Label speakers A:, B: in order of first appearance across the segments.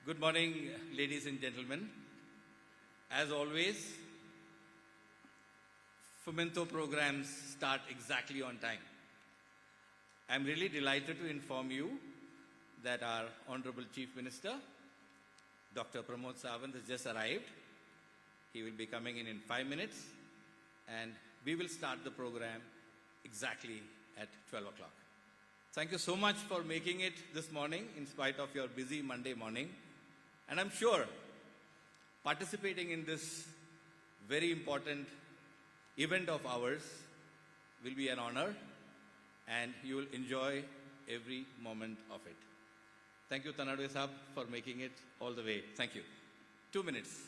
A: Good morning, ladies and gentlemen. As always, Fomento programs start exactly on time. I'm really delighted to inform you that our Honorable Chief Minister, Dr. Pramod Sawant, has just arrived. He will be coming in 5 minutes, and we will start the program exactly at 12 o'clock. Thank you so much for making it this morning in spite of your busy Monday morning. And I'm sure participating in this very important event of ours will be an honor, and you will enjoy every moment of it. Thank you, Tanadwe Sahab, for making it all the way. Thank you. 2 minutes.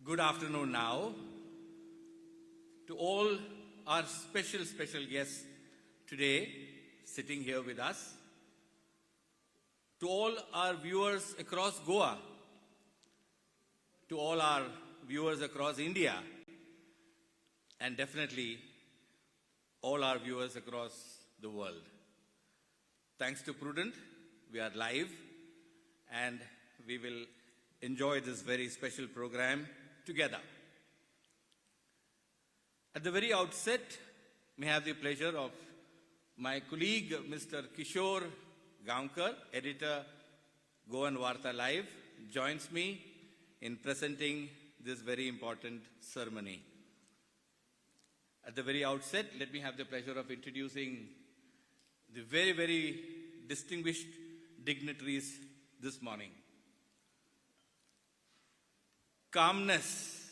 A: Good afternoon now to all our special guests today sitting here with us, to all our viewers across Goa, to all our viewers across India, and definitely all our viewers across the world. Thanks to Prudent, we are live, and we will enjoy this very special program together. At the very outset, may I have the pleasure of my colleague, Mr. Kishore Gaonkar, editor, Goan Varta Live, joins me in presenting this very important ceremony. At the very outset, let me have the pleasure of introducing the very distinguished dignitaries this morning. Calmness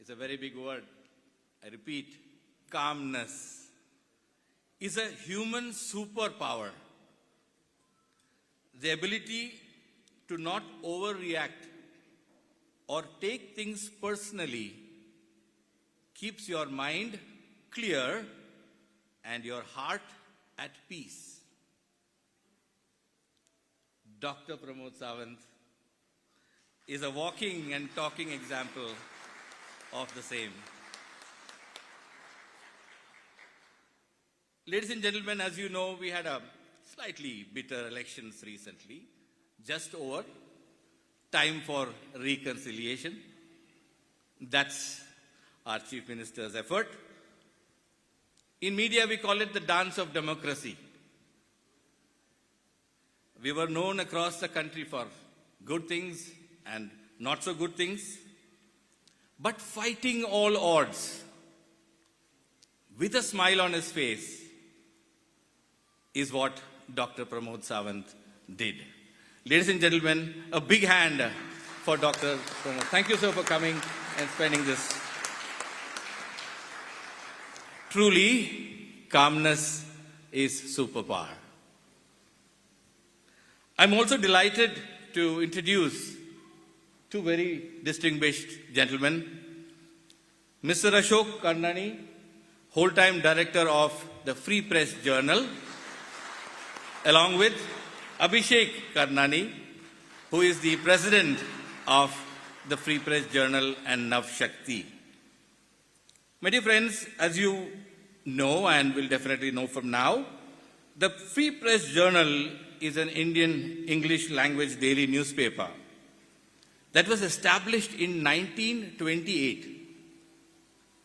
A: is a very big word. I repeat, calmness is a human superpower. The ability to not overreact or take things personally keeps your mind clear and your heart at peace. Dr. Pramod Sawant is a walking and talking example of the same. Ladies and gentlemen, as you know, we had a slightly bitter elections recently, just over, time for reconciliation. That's our Chief Minister's effort. In media, we call it the dance of democracy. We were known across the country for good things and not so good things, but fighting all odds with a smile on his face is what Dr. Pramod Sawant did. Ladies and gentlemen, a big hand for Dr. Pramod. Thank you, sir, for coming and spending this. Truly, calmness is superpower. I'm also delighted to introduce two very distinguished gentlemen. Mr. Ashok Karnani, whole-time director of the Free Press Journal, along with Abhishek Karnani, who is the president of the Free Press Journal and Navshak. My dear friends, as you know and will definitely know from now, the Free Press Journal is an Indian English language daily newspaper that was established in 1928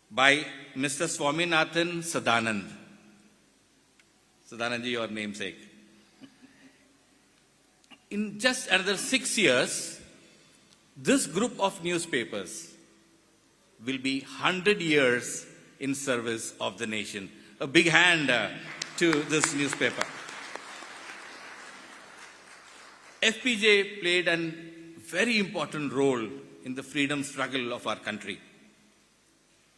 A: by Mr. Swaminathan Sadanand. Sadanandji, your namesake. In just another 6 years, this group of newspapers will be 100 years in service of the nation. A big hand to this newspaper. FPJ played a very important role in the freedom struggle of our country.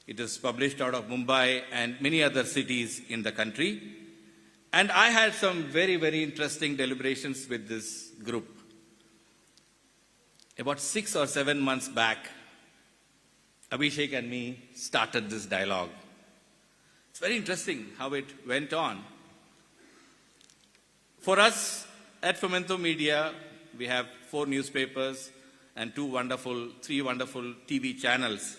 A: It is published out of Mumbai and many other cities in the country. And I had some very, very interesting deliberations with this group. About 6 or 7 months back, Abhishek and me started this dialogue. It's very interesting how it went on. For us at Fomento Media, we have 4 newspapers and 3 wonderful TV channels.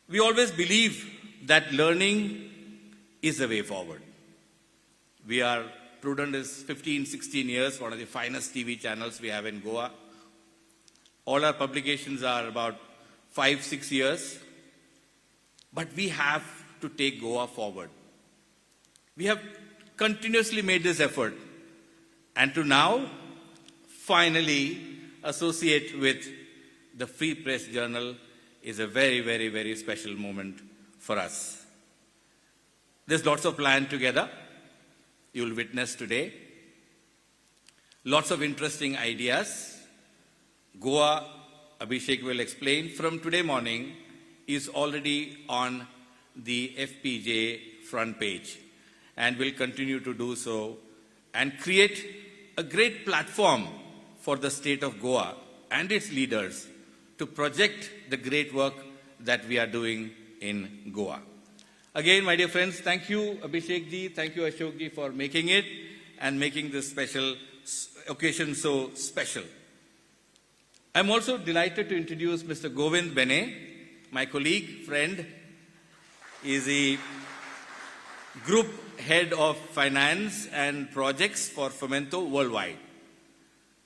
A: We always believe that learning is the way forward. We are, Prudent is 15, 16 years, one of the finest TV channels we have in Goa. All our publications are about 5, 6 years. But we have to take Goa forward. We have continuously made this effort. And to now, finally, associate with the Free Press Journal is a very, very, very special moment for us. There's lots of plan together. You'll witness today. Lots of interesting ideas. Goa, Abhishek will explain, from today morning is already on the FPJ front page and will continue to do so and create a great platform for the state of Goa and its leaders to project the great work that we are doing in Goa. Again, my dear friends, thank you, Abhishek ji, thank you, Ashok ji, for making it and making this special occasion so special. I'm also delighted to introduce Mr. Govind Bene, my colleague, friend. He is the Group Head of Finance and Projects for Fomento Worldwide.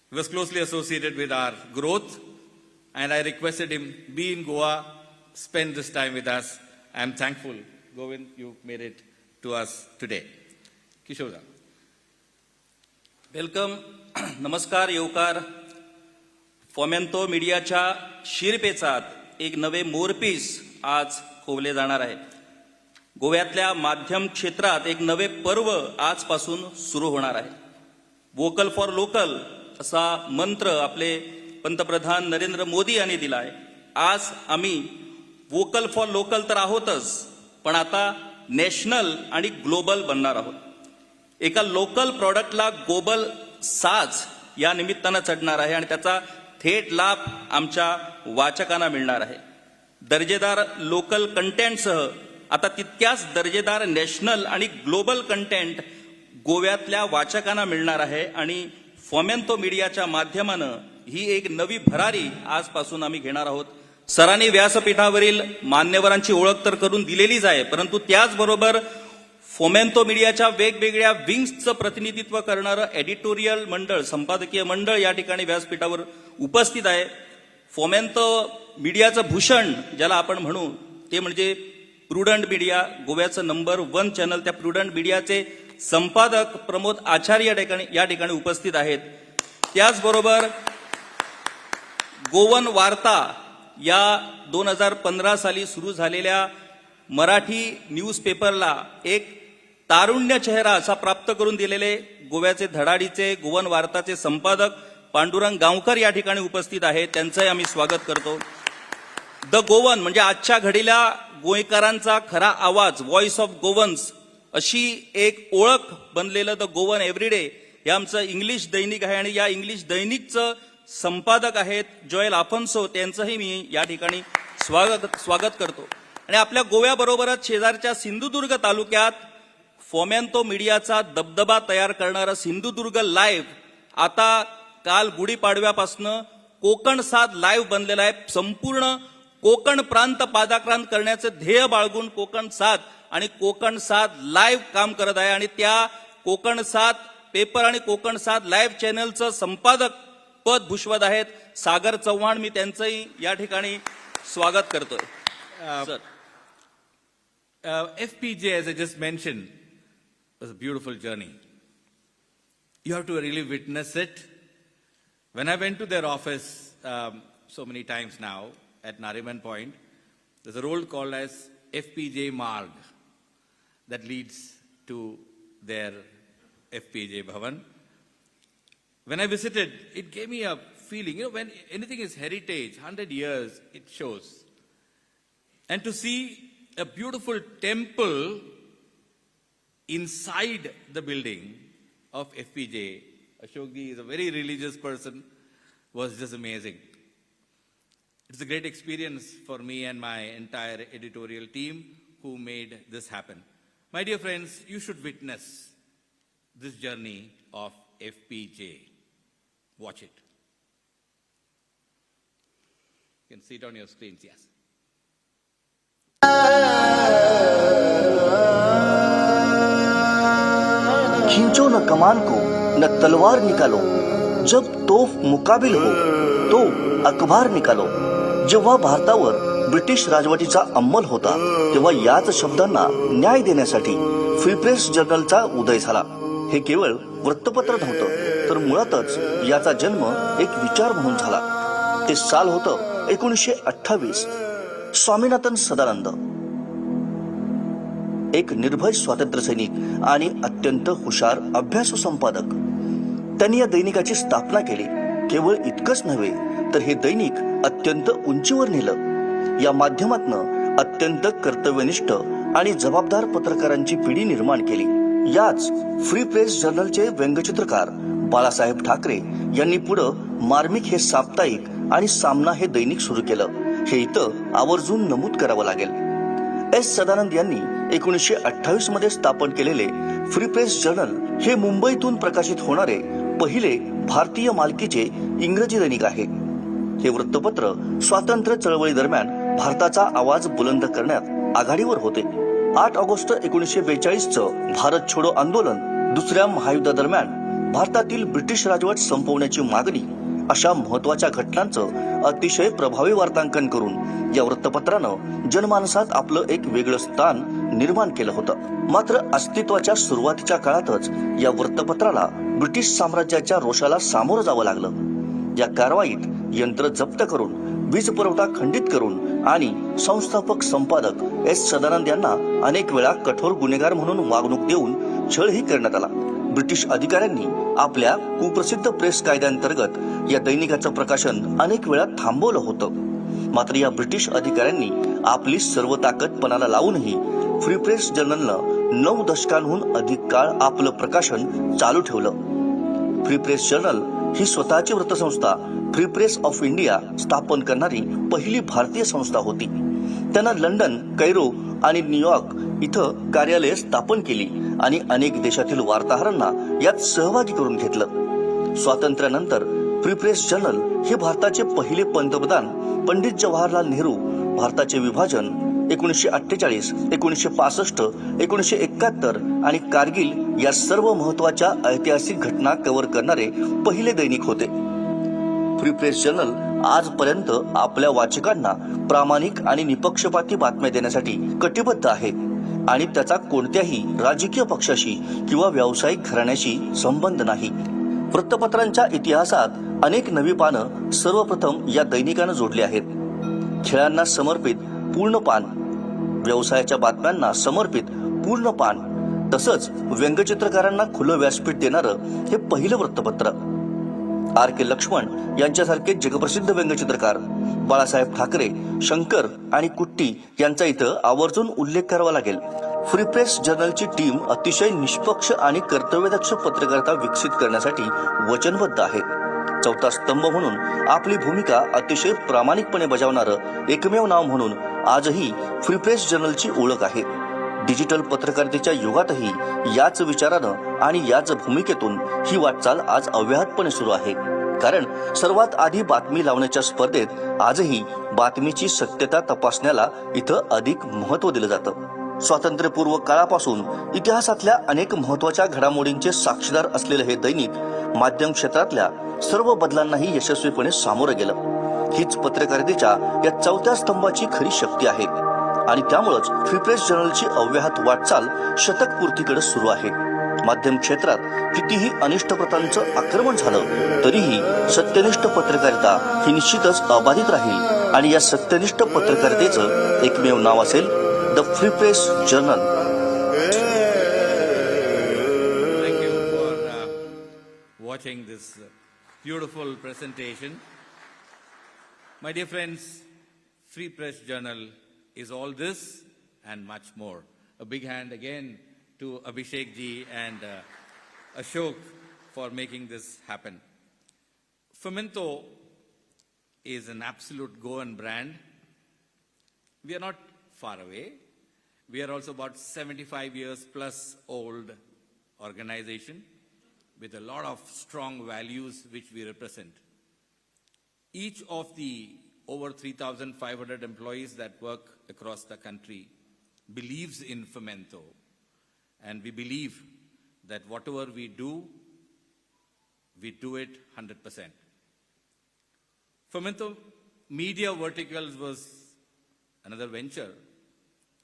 A: He was closely associated with our growth, and I requested him be in Goa, spend this time with us. I'm thankful, Govind, you made it to us today. Kishore.
B: Welcome, नमस्कार, येवकार. फोमेंतो मीडियाच्या शिरपेचात एक नवे मोरपीस आज खोवले जाणार आहे. गोव्यातल्या माध्यम क्षेत्रात एक नवे पर्व आजपासून सुरू होणार आहे. वोकल फॉर लोकल असा मंत्र आपले पंतप्रधान नरेंद्र मोदी यांनी दिला आहे. आज आम्ही वोकल फॉर लोकल तर आहोतच, पण आता नॅशनल आणि ग्लोबल बनणार आहोत. एका लोकल प्रॉडक्टला ग्लोबल साज या निमित्तानं चढणार आहे आणि त्याचा थेट लाभ आमच्या वाचकांना मिळणार आहे. दर्जेदार लोकल कंटेंटसह आता तितक्याच दर्जेदार नॅशनल आणि ग्लोबल कंटेंट गोव्यातल्या वाचकांना मिळणार आहे आणि फोमेंतो मीडियाच्या माध्यमानं ही एक नवी भरारी आजपासून आम्ही घेणार आहोत. सरांनी व्यासपीठावरील मान्यवरांची ओळख तर करून दिलेलीच आहे, परंतु त्याचबरोबर फोमेंतो मीडियाच्या वेगवेगळ्या विंग्सचं प्रतिनिधित्व करणारं एडिटोरियल मंडळ, संपादकीय मंडळ या ठिकाणी व्यासपीठावर उपस्थित आहे. फोमेंतो मीडियाचं भूषण ज्याला आपण म्हणू ते म्हणजे प्रुडंट मीडिया, गोव्याचं नंबर 1 चॅनल. त्या प्रुडंट मीडियाचे संपादक प्रमोद आचार्य या ठिकाणी उपस्थित आहेत. त्याचबरोबर गोवन वार्ता या 2015 साली सुरू झालेल्या मराठी न्यूजपेपरला एक तारुण्य चेहरा असा प्राप्त करून दिलेले गोव्याचे धडाडीचे गोवन वार्ताचे संपादक पांडुरंग गावकर या ठिकाणी उपस्थित आहेत. त्यांचंही आम्ही स्वागत करतो. द गोवन म्हणजे आजच्या घडीला गोयकरांचा खरा आवाज, व्हॉइस ऑफ गोवन्स अशी एक ओळख बनलेलं द गोवन एव्हरीडे हे आमचं इंग्लिश दैनिक आहे आणि या इंग्लिश दैनिकचं संपादक आहेत जॉयल आफन्सो. त्यांचंही मी या ठिकाणी स्वागत करतो. आणि आपल्या गोव्याबरोबरच शेजारच्या सिंधुदुर्ग तालुक्यात फोमेंतो मीडियाचा दबदबा तयार करणारा सिंधुदुर्ग लाईव्ह आता काल गुढीपाडव्यापासून कोकण साध लाईव्ह बनलेला आहे. संपूर्ण कोकण प्रांत पादाक्रांत करण्याचं ध्येय बाळगून कोकण साध आणि कोकण साध लाईव्ह काम करत आहे. आणि त्या कोकण साध पेपर आणि कोकण साध लाईव्ह चॅनलचं संपादक पद भूषवत आहेत सागर चव्हाण. मी त्यांचंही या ठिकाणी स्वागत करतोय. Sir,
A: FPJ, as I just mentioned, was a beautiful journey. You have to really witness it. When I went to their office so many times now at Nariman Point, there's a road called as FPJ Marg that leads to their FPJ Bhavan. When I visited, it gave me a feeling, when anything is heritage, 100 years, it shows. And to see a beautiful temple inside the building of FPJ, Ashokji is a very religious person, was just amazing. It's a great experience for me and my entire editorial team who made this happen. My dear friends, you should witness this journey of FPJ. Watch it. You can see it on your screens, yes.
C: खींचो न कमान को न तलवार निकालो, जब तोफ मुकाबिल हो तो अखबार निकालो. जेव्हा भारतावर ब्रिटिश राजवटीचा अंमल होता तेव्हा याच शब्दांना न्याय देण्यासाठी फ्री प्रेस जर्नलचा उदय झाला. हे केवळ वृत्तपत्र नव्हतं तर मुळातच याचा जन्म एक विचार म्हणून झाला. ते साल होतं 1928. स्वामीनाथन सदानंद एक निर्भय स्वातंत्र्य सैनिक आणि अत्यंत हुशार अभ्यासू संपादक. त्यांनी या दैनिकाची स्थापना केली. केवळ इतकंच नव्हे तर हे दैनिक अत्यंत उंचीवर नेलं. या माध्यमातून अत्यंत कर्तव्यनिष्ठ आणि जबाबदार पत्रकारांची पिढी निर्माण केली. याच फ्री प्रेस जर्नलचे व्यंगचित्रकार बाळासाहेब ठाकरे यांनी पुढे मार्मिक हे साप्ताहिक आणि सामना हे दैनिक सुरू केलं. हे इथं आवर्जून नमूद करावं लागेल. एस सदानंद यांनी 1928 मध्ये स्थापन केलेले फ्री प्रेस जर्नल हे मुंबईतून प्रकाशित होणारे पहिले भारतीय मालकीचे इंग्रजी दैनिक आहे. हे वृत्तपत्र स्वातंत्र्य चळवळी दरम्यान भारताचा आवाज बुलंद करण्यात आघाडीवर होते. 8 ऑगस्ट 1942चं भारत छोडो आंदोलन, दुसऱ्या महायुद्धादरम्यान भारतातील ब्रिटिश राजवट संपवण्याची मागणी अशा महत्वाच्या घटनांचं अतिशय प्रभावी वार्तांकन करून या वृत्तपत्रानं जनमानसात आपलं एक वेगळं स्थान निर्माण केलं होतं. मात्र अस्तित्वाच्या सुरुवातीच्या काळातच या वृत्तपत्राला ब्रिटिश साम्राज्याच्या रोषाला सामोरं जावं लागलं. या कारवाईत यंत्र जप्त करून, वीज पुरवठा खंडित करून आणि संस्थापक संपादक एस सदानंद यांना अनेक वेळा कठोर गुन्हेगार म्हणून वागणूक देऊन छळही करण्यात आला. ब्रिटिश अधिकाऱ्यांनी आपल्या कुप्रसिद्ध प्रेस कायद्यांतर्गत या दैनिकाचं प्रकाशन अनेक वेळा थांबवलं होतं. मात्र या ब्रिटिश अधिकाऱ्यांनी आपली सर्व ताकद पणाला लावूनही फ्री प्रेस जर्नलनं 9 दशकांहून अधिक काळ आपलं प्रकाशन चालू ठेवलं. फ्री प्रेस जर्नल ही स्वतःची वृत्तसंस्था फ्री प्रेस ऑफ इंडिया स्थापन करणारी पहिली भारतीय संस्था होती. त्यांना लंडन, कैरो आणि न्यूयॉर्क इथं कार्यालय स्थापन केली आणि अनेक देशातील वार्ताहरांना यात सहभागी करून घेतलं. स्वातंत्र्यानंतर फ्री प्रेस जर्नल हे भारताचे पहिले पंतप्रधान पंडित जवाहरलाल नेहरू, भारताचे विभाजन, 1948, 1965, 1971 आणि कारगिल या सर्व महत्त्वाच्या ऐतिहासिक घटना कव्हर करणारे पहिले दैनिक होते. फ्री प्रेस जर्नल आजपर्यंत आपल्या वाचकांना प्रामाणिक आणि निपक्षपाती बातम्या देण्यासाठी कटिबद्ध आहे आणि त्याचा कोणत्याही राजकीय पक्षाशी किंवा व्यावसायिक घराण्याशी संबंध नाही. वृत्तपत्रांच्या इतिहासात अनेक नवी पानं सर्वप्रथम या दैनिकानं जोडली आहेत. खेळांना समर्पित पूर्ण पान, व्यवसायाच्या बातम्यांना समर्पित पूर्ण पान, तसंच व्यंगचित्रकारांना खुलं व्यासपीठ देणारं हे पहिलं वृत्तपत्र. R.K. लक्ष्मण यांच्यासारखे जगप्रसिद्ध व्यंगचित्रकार, बाळासाहेब ठाकरे, शंकर आणि कुट्टी यांचा इथं आवर्जून उल्लेख करावा लागेल. फ्री प्रेस जर्नलची टीम अतिशय निष्पक्ष आणि कर्तव्यदक्ष पत्रकारिता विकसित करण्यासाठी वचनबद्ध आहे. चौथा स्तंभ म्हणून आपली भूमिका अतिशय प्रामाणिकपणे बजावणारं एकमेव नाव म्हणून आजही फ्री प्रेस जर्नलची ओळख आहे. डिजिटल पत्रकारितेच्या युगातही याच विचारानं आणि याच भूमिकेतून ही वाटचाल आज अव्याहतपणे सुरू आहे. कारण सर्वात आधी बातमी लावण्याच्या स्पर्धेत आजही बातमीची सत्यता तपासण्याला इथं अधिक महत्त्व दिलं जातं. स्वातंत्र्यपूर्व काळापासून इतिहासातल्या अनेक महत्त्वाच्या घडामोडींचे साक्षीदार असलेलं हे दैनिक माध्यम क्षेत्रातल्या सर्व बदलांनाही यशस्वीपणे सामोरं गेलं. हीच पत्रकारितेच्या या चौथ्या स्तंभाची खरी शक्ती आहे आणि त्यामुळेच फ्री प्रेस जर्नलची अव्याहत वाटचाल शतकपूर्तीकडे सुरू आहे. माध्यम क्षेत्रात कितीही अनिष्ट प्रथांचं आक्रमण झालं तरीही सत्यनिष्ठ पत्रकारिता ही निश्चितच अबाधित राहील आणि या सत्यनिष्ठ पत्रकारितेचं एकमेव नाव असेल the free press journal.
A: Thank you for watching this beautiful presentation. My dear friends, Free Press Journal is all this and much more. A big hand again to Abhishek ji and Ashok for making this happen. Fomento is an absolute Goan brand. We are not far away. We are also about 75 years plus old organization with a lot of strong values which we represent. Each of the over 3,500 employees that work across the country believes in Fomento, and we believe that whatever we do it 100%. Fomento Media Verticals was another venture.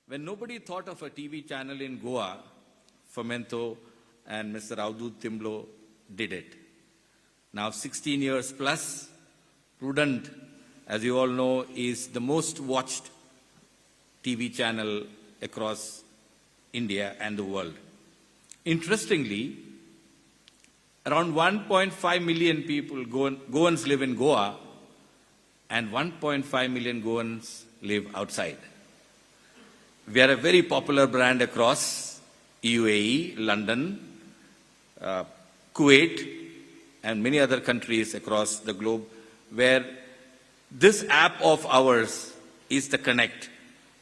A: When nobody thought of a TV channel in Goa, Fomento and Mr. Avdut Timblo did it. Now 16 years plus, Prudent, as you all know, is the most watched TV channel across India and the world. Interestingly, around 1.5 million people, Goans live in Goa, and 1.5 million Goans live outside. We are a very popular brand across UAE, London, Kuwait, and many other countries across the globe, where this app of ours is the connect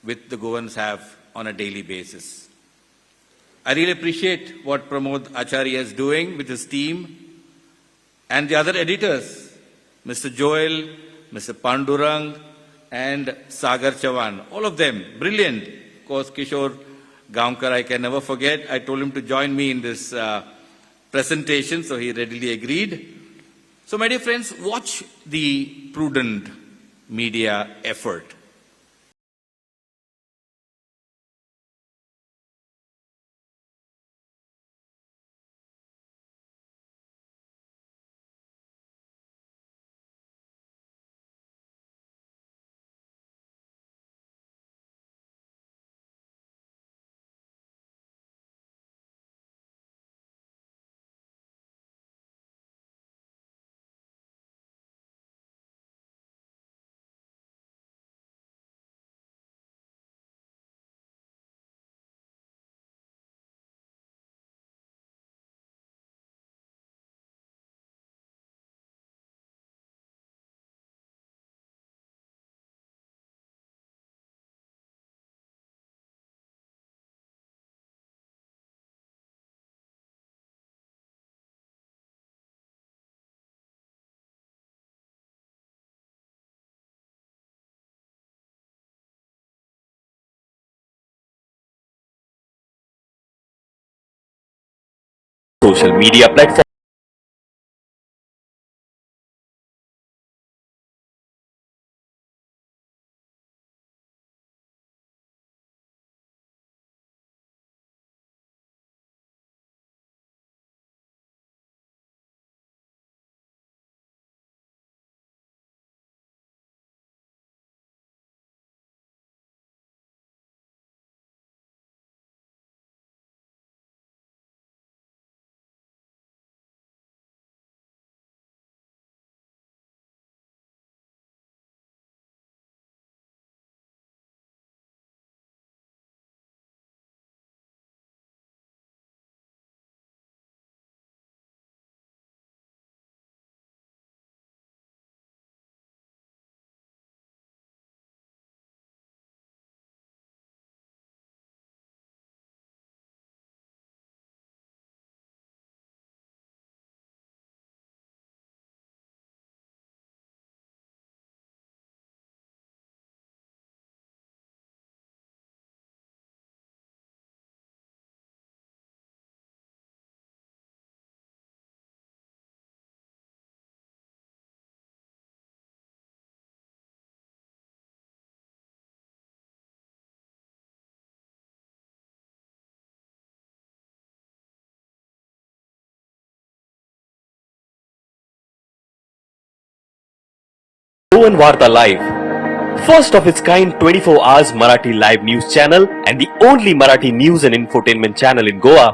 A: with the Goans have on a daily basis. I really appreciate what Pramod Acharya is doing with his team and the other editors, Mr. Joel, Mr. Pandurang, and Sagar Chavan. All of them, brilliant. Of course, Kishore Gaonkar, I can never forget. I told him to join me in this presentation, so he readily agreed. So, my dear friends, watch the Prudent Media effort.
D: social media platforms. Varta Live, first of its kind 24 hours Marathi live news channel and the only Marathi news and infotainment channel in Goa.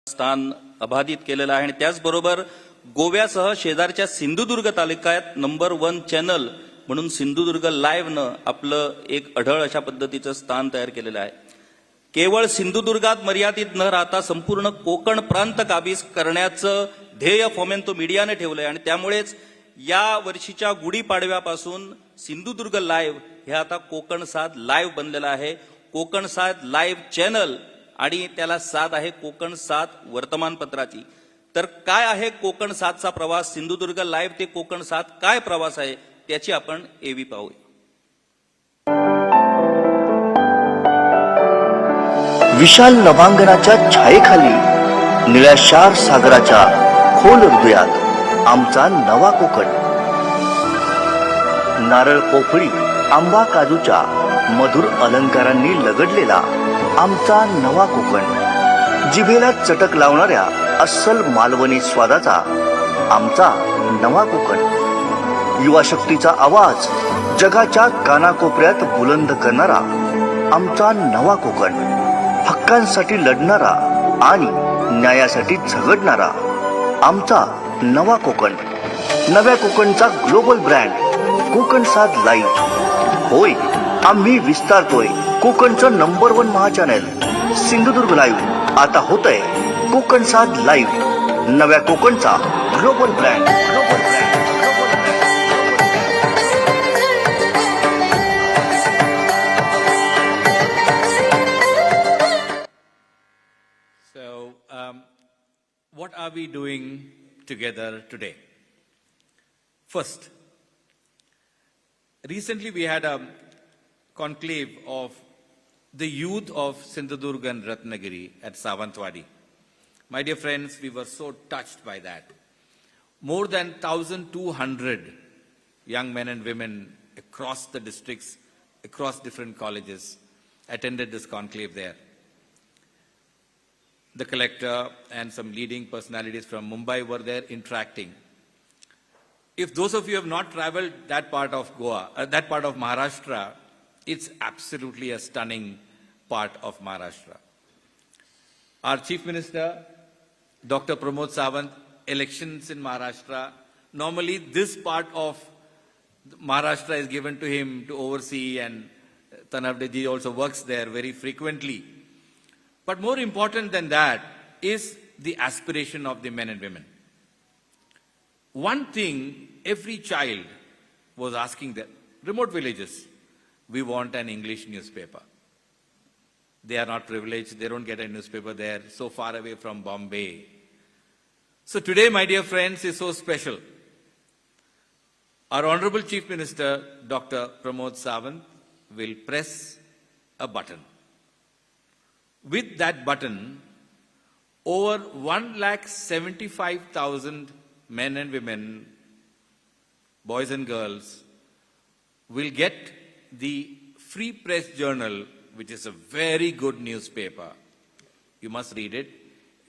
B: स्थान अबाधित केलेलं आहे आणि त्याचबरोबर गोव्यासह शेजारच्या सिंधुदुर्ग तालुक्यात number 1 channel म्हणून सिंधुदुर्ग लाईव्हनं आपलं एक अढळ अशा पद्धतीचं स्थान तयार केलेलं आहे. केवळ सिंधुदुर्गात मर्यादित न राहता संपूर्ण कोकण प्रांत काबीज करण्याचं ध्येय फोमेंतो मीडियाने ठेवलंय आणि त्यामुळेच या वर्षीच्या गुढीपाडव्यापासून सिंधुदुर्ग लाईव्ह हे आता कोकण 7 लाईव्ह बनलेलं आहे. कोकण 7 लाईव्ह चॅनल आणि त्याला साथ आहे कोकण 7 वर्तमानपत्राची. तर काय आहे कोकण 7चा प्रवास, सिंधुदुर्ग लाईव्ह ते कोकण 7 काय प्रवास आहे त्याची आपण एव्ही पाहूया.
C: विशाल नभांगणाच्या छायेखाली निळ्याशार सागराच्या खोल हृदयात आमचा नवा कोकण. नारळ पोफळी आंबा काजूच्या मधुर अलंकारांनी लगडलेला आमचा नवा कोकण. जिभेला चटक लावणाऱ्या अस्सल मालवणी स्वादाचा आमचा नवा कोकण. युवा शक्तीचा आवाज जगाच्या कानाकोपऱ्यात बुलंद करणारा आमचा नवा कोकण. हक्कांसाठी लढणारा आणि न्यायासाठी झगडणारा आमचा नवा कोकण, नव्या कोकणचा ग्लोबल ब्रँड कोकण साध लाईव्ह. होय, आम्ही विस्तारतोय कोकणचं नंबर 1 महाचॅनल सिंधुदुर्ग लाईव्ह. आता होतंय कोकण साध लाईव्ह, नव्या कोकणचा global brand.
A: So, what are we doing together today? First, recently we had a conclave of the youth of Sindhudurg and Ratnagiri at Savantwadi. My dear friends, we were so touched by that. More than 1,200 young men and women across the districts, across different colleges, attended this conclave there. The collector and some leading personalities from Mumbai were there interacting. If those of you have not traveled that part of that part of Maharashtra, it's absolutely a stunning part of Maharashtra. Our Chief Minister, Dr. Pramod Sawant, elections in Maharashtra. Normally, this part of Maharashtra is given to him to oversee, and Tanavdeji also works there very frequently. But more important than that is the aspiration of the men and women. One thing every child was asking them, remote villages, we want an English newspaper. They are not privileged, they don't get a newspaper there, so far away from Bombay. So today, my dear friends, is so special. Our Honorable Chief Minister, Dr. Pramod Sawant, will press a button. With that button, over 1,75,000 men and women, boys and girls, will get the Free Press Journal, which is a very good newspaper. You must read it.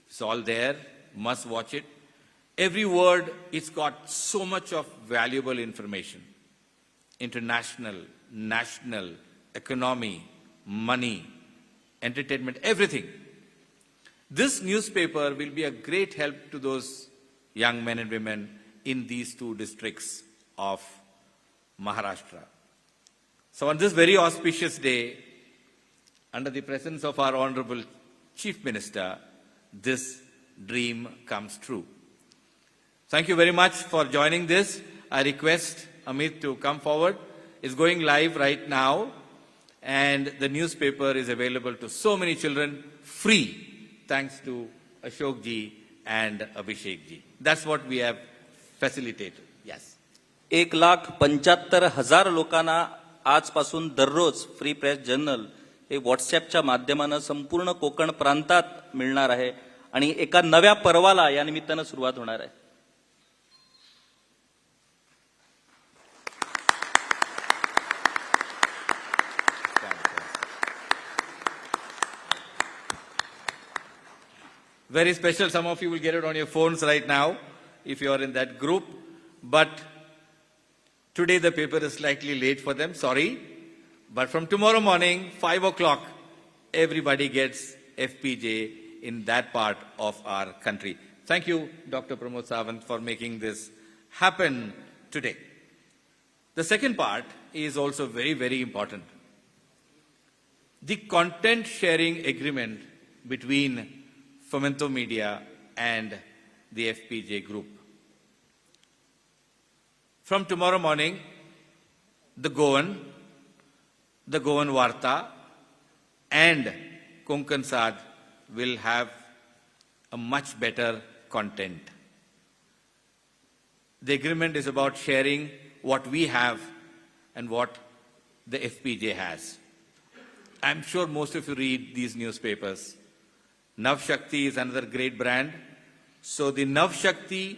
A: It's all there. Must watch it. Every word, it's got so much of valuable information. International, national, economy, money, entertainment, everything. This newspaper will be a great help to those young men and women in these 2 districts of Maharashtra. So on this very auspicious day, under the presence of our Honorable Chief Minister, this dream comes true. Thank you very much for joining this. I request Amit to come forward. It's going live right now, and the newspaper is available to so many children free, thanks to Ashok ji and Abhishek ji. That's what we have facilitated. Yes.
B: 1,75,000 लोकांना आजपासून दररोज free press journal हे व्हॉट्सअपच्या माध्यमानं संपूर्ण कोकण प्रांतात मिळणार आहे आणि एका नव्या पर्वाला या निमित्तानं सुरुवात होणार आहे.
A: Very special. Some of you will get it on your phones right now if you are in that group. But today the paper is slightly late for them. Sorry. But from tomorrow morning, 5 o'clock, everybody gets FPJ in that part of our country. Thank you, Dr. Pramod Sawant, for making this happen today. The second part is also very, very important. The content sharing agreement between Fomento Media and the FPJ group. From tomorrow morning, the Goan Varta and Konkan Saad will have a much better content. The agreement is about sharing what we have and what the FPJ has. I'm sure most of you read these newspapers. Navshak is another great brand. So the Navshak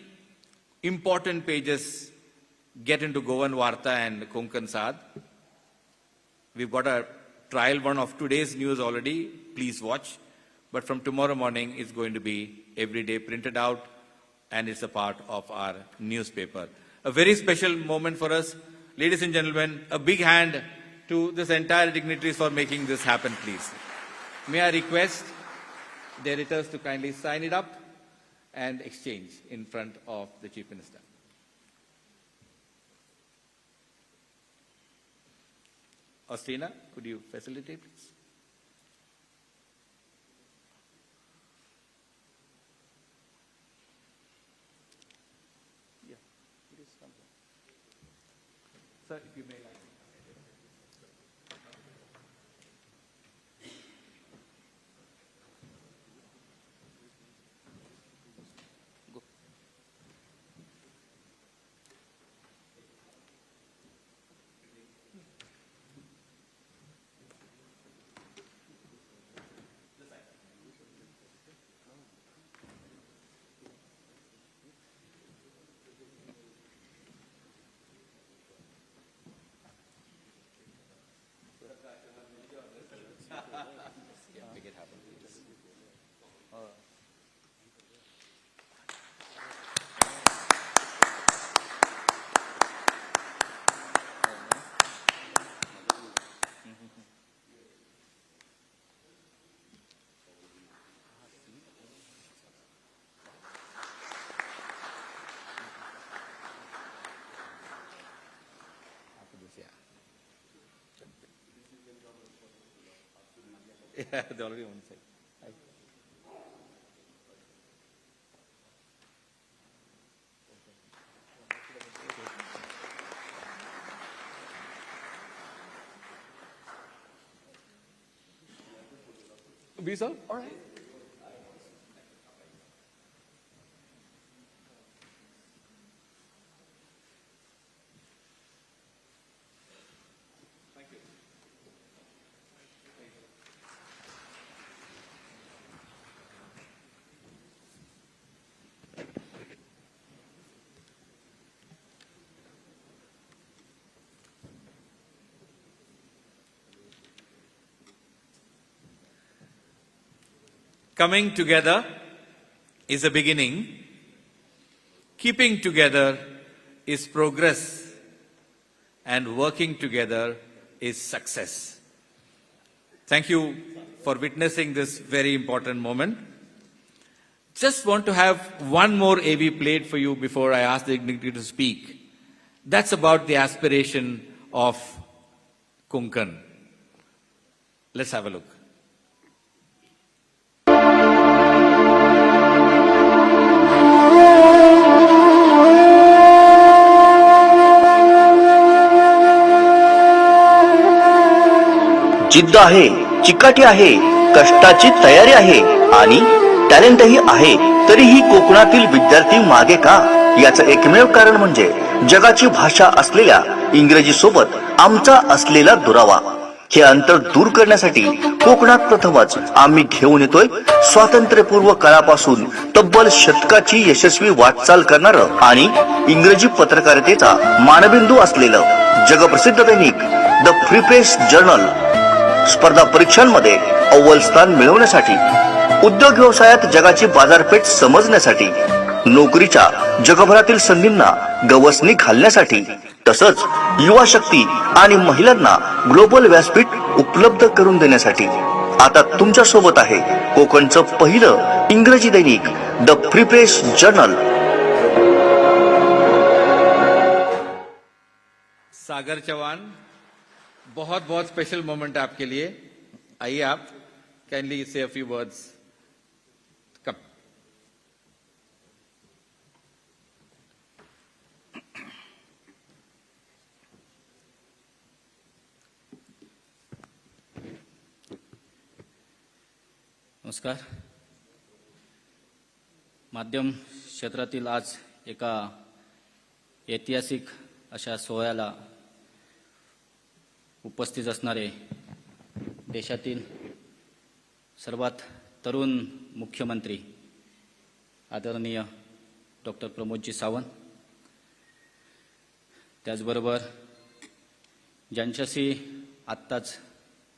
A: important pages get into Goan Varta and Konkan Saad. We've got a trial one of today's news already. Please watch. But from tomorrow morning, it's going to be every day printed out, and it's a part of our newspaper. A very special moment for us. Ladies and gentlemen, a big hand to this entire dignitaries for making this happen, please. May I request the editors to kindly sign it up and exchange in front of the Chief Minister. Ostina, could you facilitate, please? Yeah, it is something. Sir, if you may like. Make it happen, please. Yeah, they already on side. Be so? All right. Coming together is a beginning. Keeping together is progress. And working together is success. Thank you for witnessing this very important moment. Just want to have one more AV played for you before I ask the dignitary to speak. That's about the aspiration of Konkan. Let's have a look.
C: जिद्द आहे, चिकाटी आहे, कष्टाची तयारी आहे आणि टॅलेंटही आहे. तरीही कोकणातील विद्यार्थी मागे का? याचं एकमेव कारण म्हणजे जगाची भाषा असलेल्या इंग्रजी सोबत आमचा असलेला दुरावा. हे अंतर दूर करण्यासाठी कोकणात प्रथमच आम्ही घेऊन येतोय स्वातंत्र्यपूर्व काळापासून तब्बल शतकाची यशस्वी वाटचाल करणारं आणि इंग्रजी पत्रकारितेचा मानबिंदू असलेलं जगप्रसिद्ध दैनिक द फ्री प्रेस जर्नल स्पर्धा परीक्षांमध्ये अव्वल स्थान मिळवण्यासाठी, उद्योग व्यवसायात जगाची बाजारपेठ समजण्यासाठी, नोकरीच्या जगभरातील संधींना गवसणी घालण्यासाठी, तसंच युवा शक्ती आणि महिलांना ग्लोबल व्यासपीठ उपलब्ध करून देण्यासाठी आता तुमच्या सोबत आहे कोकणचं पहिलं इंग्रजी दैनिक द फ्री प्रेस जर्नल.
A: सागर चौहान, बहुत बहुत स्पेशल मोमेंट है आपके लिए. आइए आप काइंडली से अ फ्यू वर्ड्स. कम.
B: नमस्कार. माध्यम क्षेत्रातील आज एका ऐतिहासिक अशा सोहळ्याला उपस्थित असणारे देशातील सर्वात तरुण मुख्यमंत्री आदरणीय डॉक्टर प्रमोदजी सावंत, त्याचबरोबर ज्यांच्याशी आत्ताच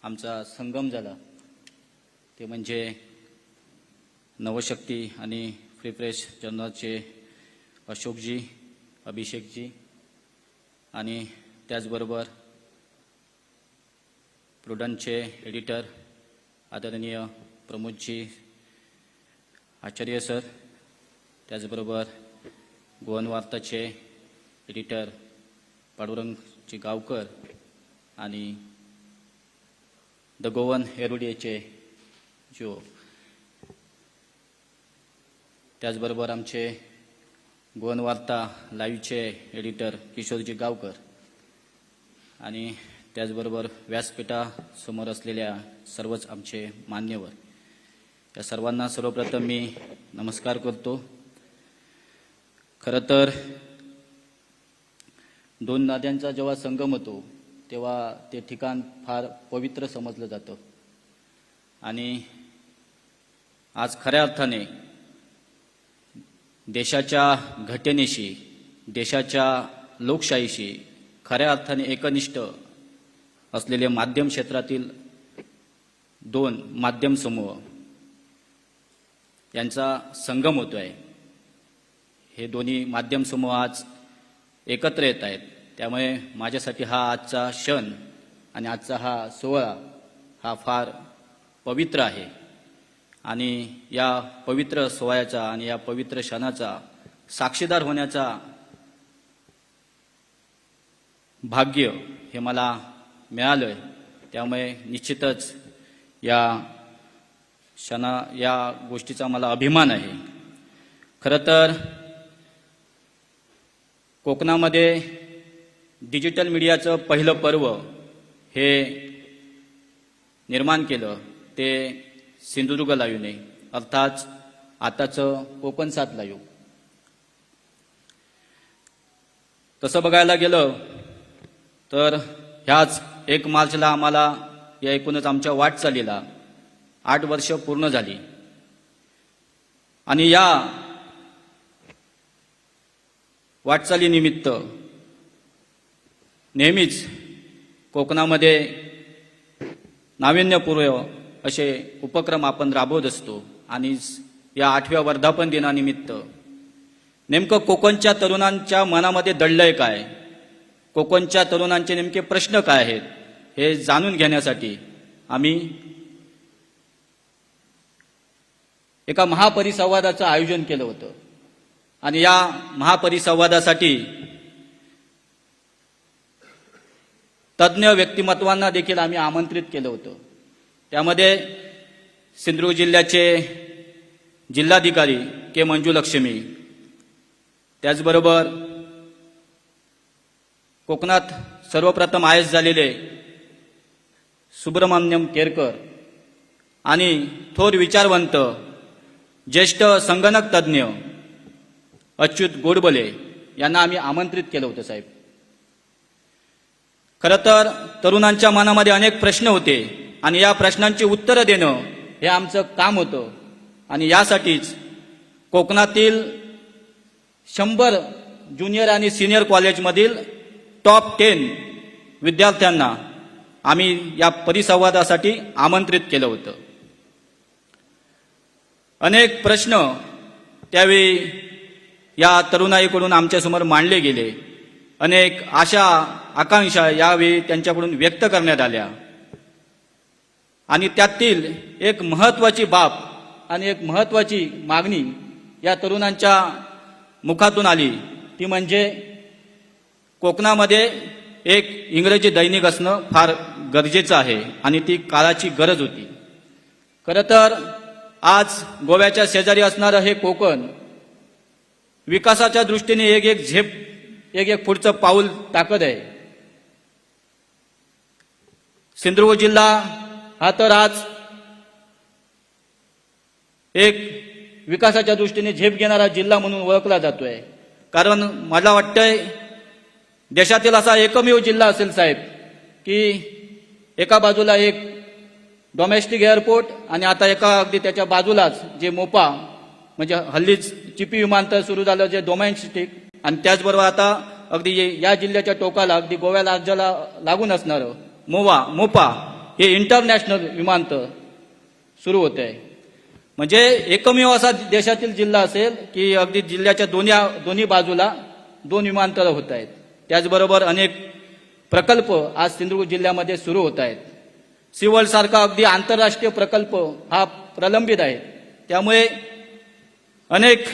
B: आमचा संगम झाला ते म्हणजे नवशक्ती आणि फ्री प्रेस जर्नलचे अशोकजी, अभिषेकजी आणि त्याचबरोबर प्रुडंटचे एडिटर
E: आदरणीय प्रमोदजी आचार्य सर, त्याचबरोबर गोवन वार्ताचे एडिटर पांडुरंगजी गावकर आणि द गोवन हेरोडियाचे जो, त्याचबरोबर आमचे गोवन वार्ता लाईव्हचे एडिटर किशोरजी गावकर आणि त्याचबरोबर व्यासपीठासमोर असलेल्या सर्वच आमचे मान्यवर, या सर्वांना सर्वप्रथम मी नमस्कार करतो. खरं तर दोन नद्यांचा जेव्हा संगम होतो तेव्हा ते ठिकाण फार पवित्र समजलं जातं आणि आज खऱ्या अर्थाने देशाच्या घटनेशी, देशाच्या लोकशाहीशी खऱ्या अर्थाने एकनिष्ठ असलेले माध्यम क्षेत्रातील दोन माध्यम समूह यांचा संगम होतोय. हे दोन्ही माध्यम समूह आज एकत्र येत आहेत. त्यामुळे माझ्यासाठी हा आजचा क्षण आणि आजचा हा सोहळा हा फार पवित्र आहे आणि या पवित्र सोहळ्याचा आणि या पवित्र क्षणाचा साक्षीदार होण्याचा भाग्य हे मला मिळालंय. त्यामुळे निश्चितच या गोष्टीचा मला अभिमान आहे. खरं तर कोकणामध्ये डिजिटल मीडियाचं पहिलं पर्व हे निर्माण केलं ते सिंधुदुर्ग लाईव्हने, अर्थात आताचं कोकण 7 लाईव्ह. तसं बघायला गेलं तर ह्याच 1 मार्चला आम्हाला या एकूणच आमच्या वाटचालीला 8 वर्ष पूर्ण झाली आणि या वाटचालीनिमित्त नेहमीच कोकणामध्ये नाविन्यपूर्ण असे उपक्रम आपण राबवत असतो आणि या 8व्या वर्धापन दिनानिमित्त नेमकं कोकणच्या तरुणांच्या मनामध्ये दडलंय काय, कोकणच्या तरुणांचे नेमके प्रश्न काय आहेत हे जाणून घेण्यासाठी आम्ही एका महापरिसंवादाचं आयोजन केलं होतं आणि या महापरिसंवादासाठी तज्ज्ञ व्यक्तिमत्वांना देखील आम्ही आमंत्रित केलं होतं. त्यामध्ये सिंधुदुर्ग जिल्ह्याचे जिल्हाधिकारी के मंजुलक्ष्मी, त्याचबरोबर कोकणात सर्वप्रथम आयएस झालेले सुब्रमण्यम केरकर आणि थोर विचारवंत ज्येष्ठ संगणक तज्ज्ञ अच्युत गोडबोले यांना आम्ही आमंत्रित केलं होतं. साहेब, खरं तर तरुणांच्या मनामध्ये अनेक प्रश्न होते आणि या प्रश्नांची उत्तरं देणं हे आमचं काम होतं आणि यासाठीच कोकणातील 100 ज्युनियर आणि सिनियर कॉलेजमधील टॉप 10 विद्यार्थ्यांना आम्ही या परिसंवादासाठी आमंत्रित केलं होतं. अनेक प्रश्न त्यावेळी या तरुणाईकडून आमच्यासमोर मांडले गेले. अनेक आशा आकांक्षा यावेळी त्यांच्याकडून व्यक्त करण्यात आल्या आणि त्यातील एक महत्त्वाची बाब आणि एक महत्त्वाची मागणी या तरुणांच्या मुखातून आली ती म्हणजे कोकणामध्ये एक इंग्रजी दैनिक असणं फार गरजेचं आहे आणि ती काळाची गरज होती. खरं तर आज गोव्याच्या शेजारी असणारं हे कोकण विकासाच्या दृष्टीने एक पुढचं पाऊल टाकत आहे. सिंधुदुर्ग जिल्हा हा तर आज एक विकासाच्या दृष्टीने झेप घेणारा जिल्हा म्हणून ओळखला जातोय. कारण मला वाटतंय देशातील असा एकमेव जिल्हा असेल साहेब की एका बाजूला एक डोमेस्टिक एअरपोर्ट आणि आता एका अगदी त्याच्या बाजूलाच जे मोपा म्हणजे हल्लीच चिपी विमानतळ सुरू झालं जे डोमेस्टिक, आणि त्याचबरोबर आता अगदी या जिल्ह्याच्या टोकाला अगदी गोव्या राज्याला लागून असणारं मोपा हे इंटरनॅशनल विमानतळ सुरू होत आहे. म्हणजे एकमेव असा देशातील जिल्हा असेल की अगदी जिल्ह्याच्या दोन्ही बाजूला 2 विमानतळं होत आहेत. त्याचबरोबर अनेक प्रकल्प आज सिंधुदुर्ग जिल्ह्यामध्ये सुरू होत आहेत. सिवल सारखा अगदी आंतरराष्ट्रीय प्रकल्प हा प्रलंबित आहे. त्यामुळे अनेक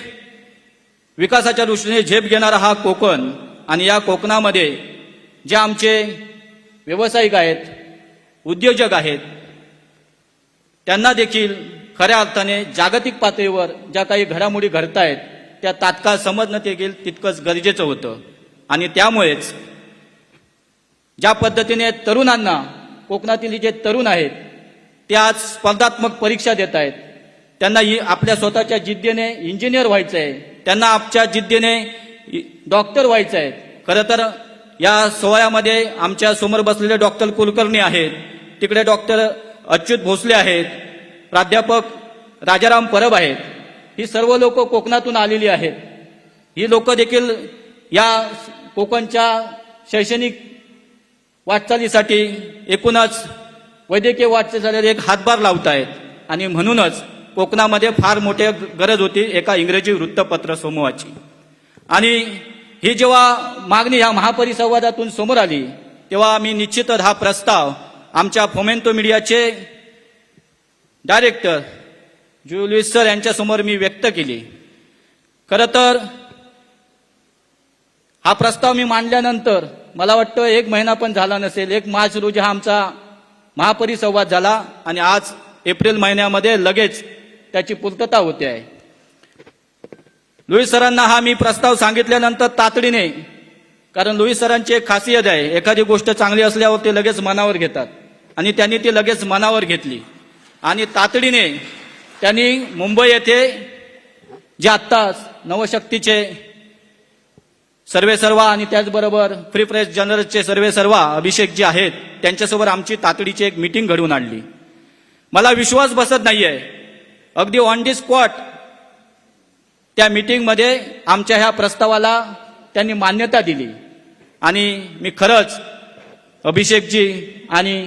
E: विकासाच्या दृष्टीने झेप घेणारा हा कोकण आणि या कोकणामध्ये जे आमचे व्यावसायिक आहेत, उद्योजक आहेत, त्यांना देखील खऱ्या अर्थाने जागतिक पातळीवर ज्या काही घडामोडी घडतायत त्या तात्काळ समजणं देखील तितकंच गरजेचं होतं. आणि त्यामुळेच ज्या पद्धतीने तरुणांना, कोकणातील जे तरुण आहेत ते आज स्पर्धात्मक परीक्षा देत आहेत, त्यांना आपल्या स्वतःच्या जिद्दीने इंजिनियर व्हायचं आहे, त्यांना आपल्या जिद्दीने डॉक्टर व्हायचं आहे. खरं तर या सोहळ्यामध्ये आमच्या समोर बसलेले डॉक्टर कुलकर्णी आहेत, तिकडे डॉक्टर अच्युत भोसले आहेत, प्राध्यापक राजाराम परब आहेत. ही सर्व लोक कोकणातून आलेली आहेत. ही लोक देखील या कोकणच्या शैक्षणिक वाटचालीसाठी एकूणच वैद्यकीय वाटचालीसाठी एक हातभार लावत आहेत. आणि म्हणूनच कोकणामध्ये फार मोठी गरज होती एका इंग्रजी वृत्तपत्र समूहाची. आणि ही जेव्हा मागणी या महापरिसंवादातून समोर आली तेव्हा मी निश्चितच हा प्रस्ताव आमच्या फोमेंतो मीडियाचे डायरेक्टर जुलियस सर यांच्यासमोर मी व्यक्त केली. खरं तर हा प्रस्ताव मी मांडल्यानंतर मला वाटतं 1 महिना पण झाला नसेल. 1 मार्च रोजी हा आमचा महापरिसंवाद झाला आणि आज एप्रिल महिन्यामध्ये लगेच त्याची पूर्तता होते आहे. लुईस सरांना हा मी प्रस्ताव सांगितल्यानंतर तातडीने, कारण लुईस सरांची एक खासियत आहे, एखादी गोष्ट चांगली असल्यावर ते लगेच मनावर घेतात आणि त्यांनी ती लगेच मनावर घेतली आणि तातडीने त्यांनी मुंबई येथे जे आत्ता नवशक्तीचे सर्वेसर्वा आणि त्याचबरोबर फ्री प्रेस जनरलचे सर्वेसर्वा अभिषेक जे आहेत त्यांच्यासोबत आमची तातडीची एक मीटिंग घडवून आणली. मला विश्वास बसत नाहीये, अगदी ऑन दी स्पॉट त्या मीटिंगमध्ये आमच्या ह्या प्रस्तावाला त्यांनी मान्यता दिली. आणि मी खरंच अभिषेकजी आणि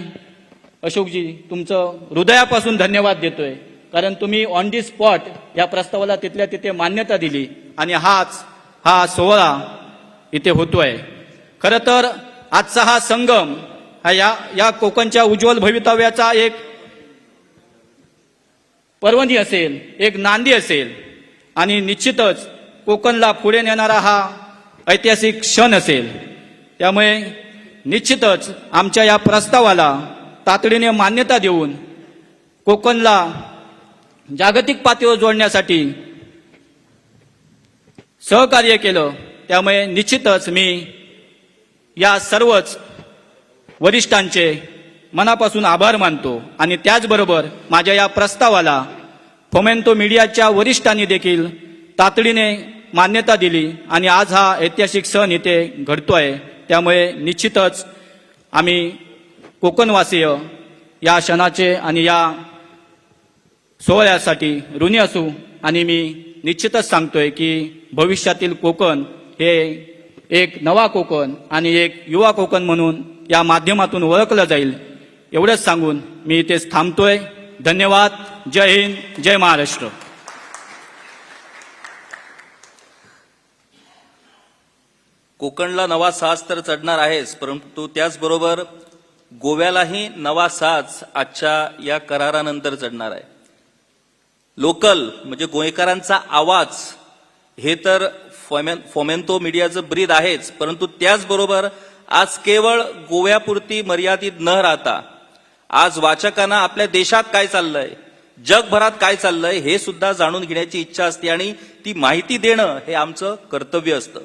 E: अशोकजी तुमचं हृदयापासून धन्यवाद देतोय, कारण तुम्ही ऑन दी स्पॉट या प्रस्तावाला तिथल्या तिथे मान्यता दिली आणि हा सोहळा इथे होतोय. खरं तर आजचा हा संगम हा या कोकणच्या उज्ज्वल भवितव्याचा एक पर्वणी असेल, एक नांदी असेल आणि निश्चितच कोकणला पुढे नेणारा हा ऐतिहासिक क्षण असेल. त्यामुळे निश्चितच आमच्या या प्रस्तावाला तातडीने मान्यता देऊन कोकणला जागतिक पातळीवर जोडण्यासाठी सहकार्य केलं. त्यामुळे निश्चितच मी या सर्वच वरिष्ठांचे मनापासून आभार मानतो आणि त्याचबरोबर माझ्या या प्रस्तावाला फोमेंतो मीडियाच्या वरिष्ठांनी देखील तातडीने मान्यता दिली आणि आज हा ऐतिहासिक सण इथे घडतोय. त्यामुळे निश्चितच आम्ही कोकणवासीय या क्षणाचे आणि या सोहळ्यासाठी ऋणी असू. आणि मी निश्चितच सांगतोय की भविष्यातील कोकण हे एक नवा कोकण आणि एक युवा कोकण म्हणून या माध्यमातून ओळखलं जाईल. एवढंच सांगून मी इथेच थांबतोय. धन्यवाद. जय हिंद, जय महाराष्ट्र.
B: कोकणला नवा साज तर चढणार आहेच, परंतु त्याचबरोबर गोव्यालाही नवा साज आजच्या या करारानंतर चढणार आहे. लोकल म्हणजे गोयकरांचा आवाज हे तर फोमेंतो मीडियाचं ब्रीद आहेच, परंतु त्याचबरोबर आज केवळ गोव्यापुरती मर्यादित न राहता आज वाचकांना आपल्या देशात काय चाललंय, जगभरात काय चाललंय हे सुद्धा जाणून घेण्याची इच्छा असते आणि ती माहिती देणं हे आमचं कर्तव्य असतं.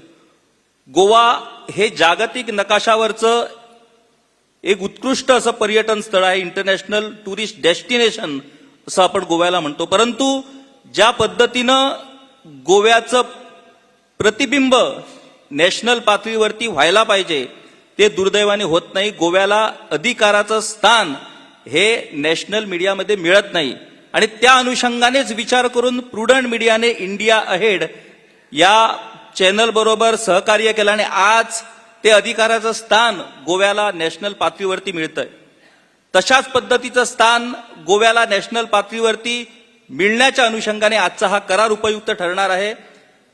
B: गोवा हे जागतिक नकाशावरचं एक उत्कृष्ट असं पर्यटन स्थळ आहे, इंटरनॅशनल टुरिस्ट डेस्टिनेशन असं आपण गोव्याला म्हणतो. परंतु ज्या पद्धतीनं गोव्याचं प्रतिबिंब नॅशनल पातळीवरती व्हायला पाहिजे ते दुर्दैवाने होत नाही. गोव्याला अधिकाराचं स्थान हे नॅशनल मीडियामध्ये मिळत नाही आणि त्या अनुषंगानेच विचार करून प्रुडंट मीडियाने इंडिया अहेड या चॅनल बरोबर सहकार्य केलं आणि आज ते अधिकाराचं स्थान गोव्याला नॅशनल पातळीवरती मिळतंय. तशाच पद्धतीचं स्थान गोव्याला नॅशनल पातळीवरती मिळण्याच्या अनुषंगाने आजचा हा करार उपयुक्त ठरणार आहे.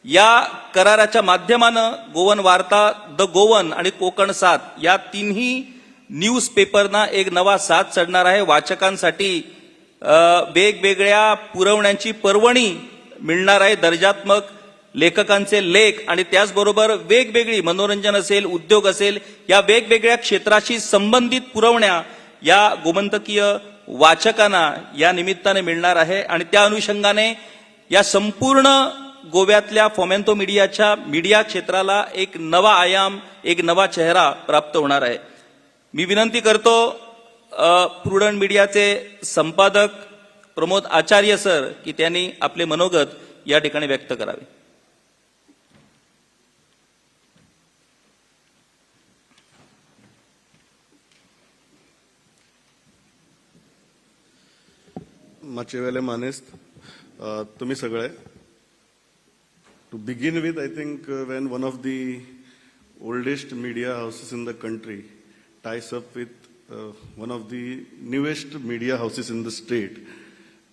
B: या कराराच्या माध्यमानं गोवन वार्ता, द गोवन आणि कोकण 7 या तिन्ही न्यूज पेपरना एक नवा साथ चढणार आहे. वाचकांसाठी वेगवेगळ्या पुरवण्यांची पर्वणी मिळणार आहे. दर्जात्मक लेखकांचे लेख आणि त्याचबरोबर वेगवेगळी मनोरंजन असेल, उद्योग असेल, या वेगवेगळ्या क्षेत्राशी संबंधित पुरवण्या या गोमंतकीय वाचकांना या निमित्ताने मिळणार आहे. आणि त्या अनुषंगाने या संपूर्ण गोव्यातल्या फोमेंतो मीडियाच्या मीडिया क्षेत्राला एक नवा आयाम, एक नवा चेहरा प्राप्त होणार आहे. मी विनंती करतो प्रुडंट मीडियाचे संपादक प्रमोद आचार्य सर की त्यांनी आपले मनोगत या ठिकाणी व्यक्त करावे.
F: माचेवेले मानेस्त तुम्ही सगळे. To begin with, I think when one of the oldest media houses in the country ties up with one of the newest media houses in the state,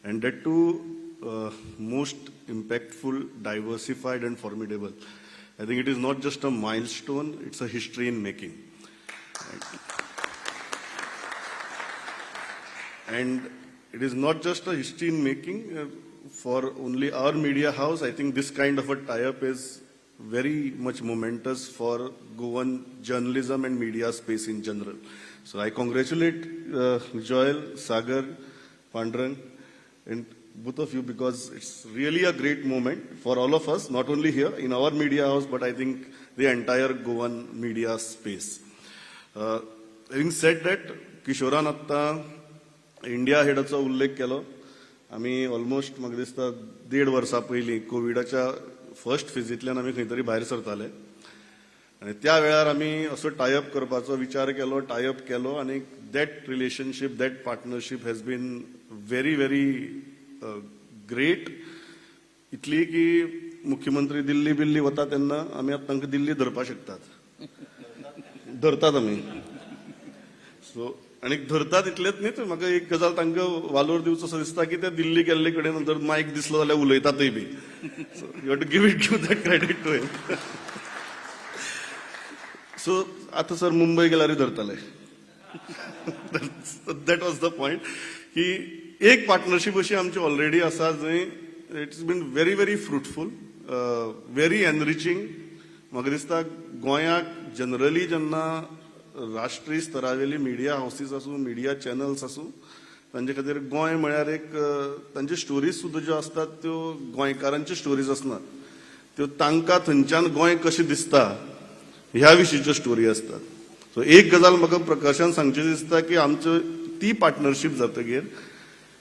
F: and that too most impactful, diversified and formidable, I think it is not just a milestone, it's a history in making. And it is not just a history in making for only our media house. I think this kind of a tie-up is very much momentous for Goan journalism and media space in general. So I congratulate Joel, Sagar, Pandran, and both of you, because it's really a great moment for all of us, not only here in our media house, but I think the entire Goan media space. Having said that, Kishoran atta India हेडाचो उल्लेख केलो. आमी almost म्हाका दिसता 1.5 वर्सां पयलीं कोविडाच्या first फेजींतल्यान आमी खंय तरी भायर सरताले आनी त्या वेळार आमी असो टायअप करपाचो विचार केलो, टायअप केलो आनी that relationship, that partnership has been very very great. इतली की मुख्यमंत्री दिल्ली बिल्ली वता तेन्ना आमी आतां तांकां दिल्ली धरपाक शकतात, धरतात आमी. सो आणि धरतात इतलेच न्ही, म्हाका एक गजाल तांकां वालोर दिवचो असो दिसता की ते दिल्ली गेल्ले कडेन जर मायक दिसलो जाल्यार उलयतातय बी. So you have to give that credit to him. So आतां सर मुंबय गेल्यारूय धरताले. दॅट वॉज द पॉयंट की एक पार्टनरशीप अशी आमची ऑलरेडी आसा जंय it's been very very fruitful, very enriching. म्हाका दिसता गोंयाक जनरली जेन्ना राष्ट्रीय स्तरावेली मिडिया हाऊसीस आसूं, मिडिया चॅनल्स आसूं, तांचे खातीर गोंय म्हळ्यार एक तांचे स्टोरीज सुद्दां ज्यो आसतात त्यो गोंयकारांच्यो स्टोरीज आसनात, त्यो तांकां थंयच्यान गोंय कशें दिसता ह्या विशींच्यो स्टोरी आसतात. सो एक गजाल म्हाका प्रकाशान सांगचें दिसता की आमच्यो ती पार्टनरशीप जातकीर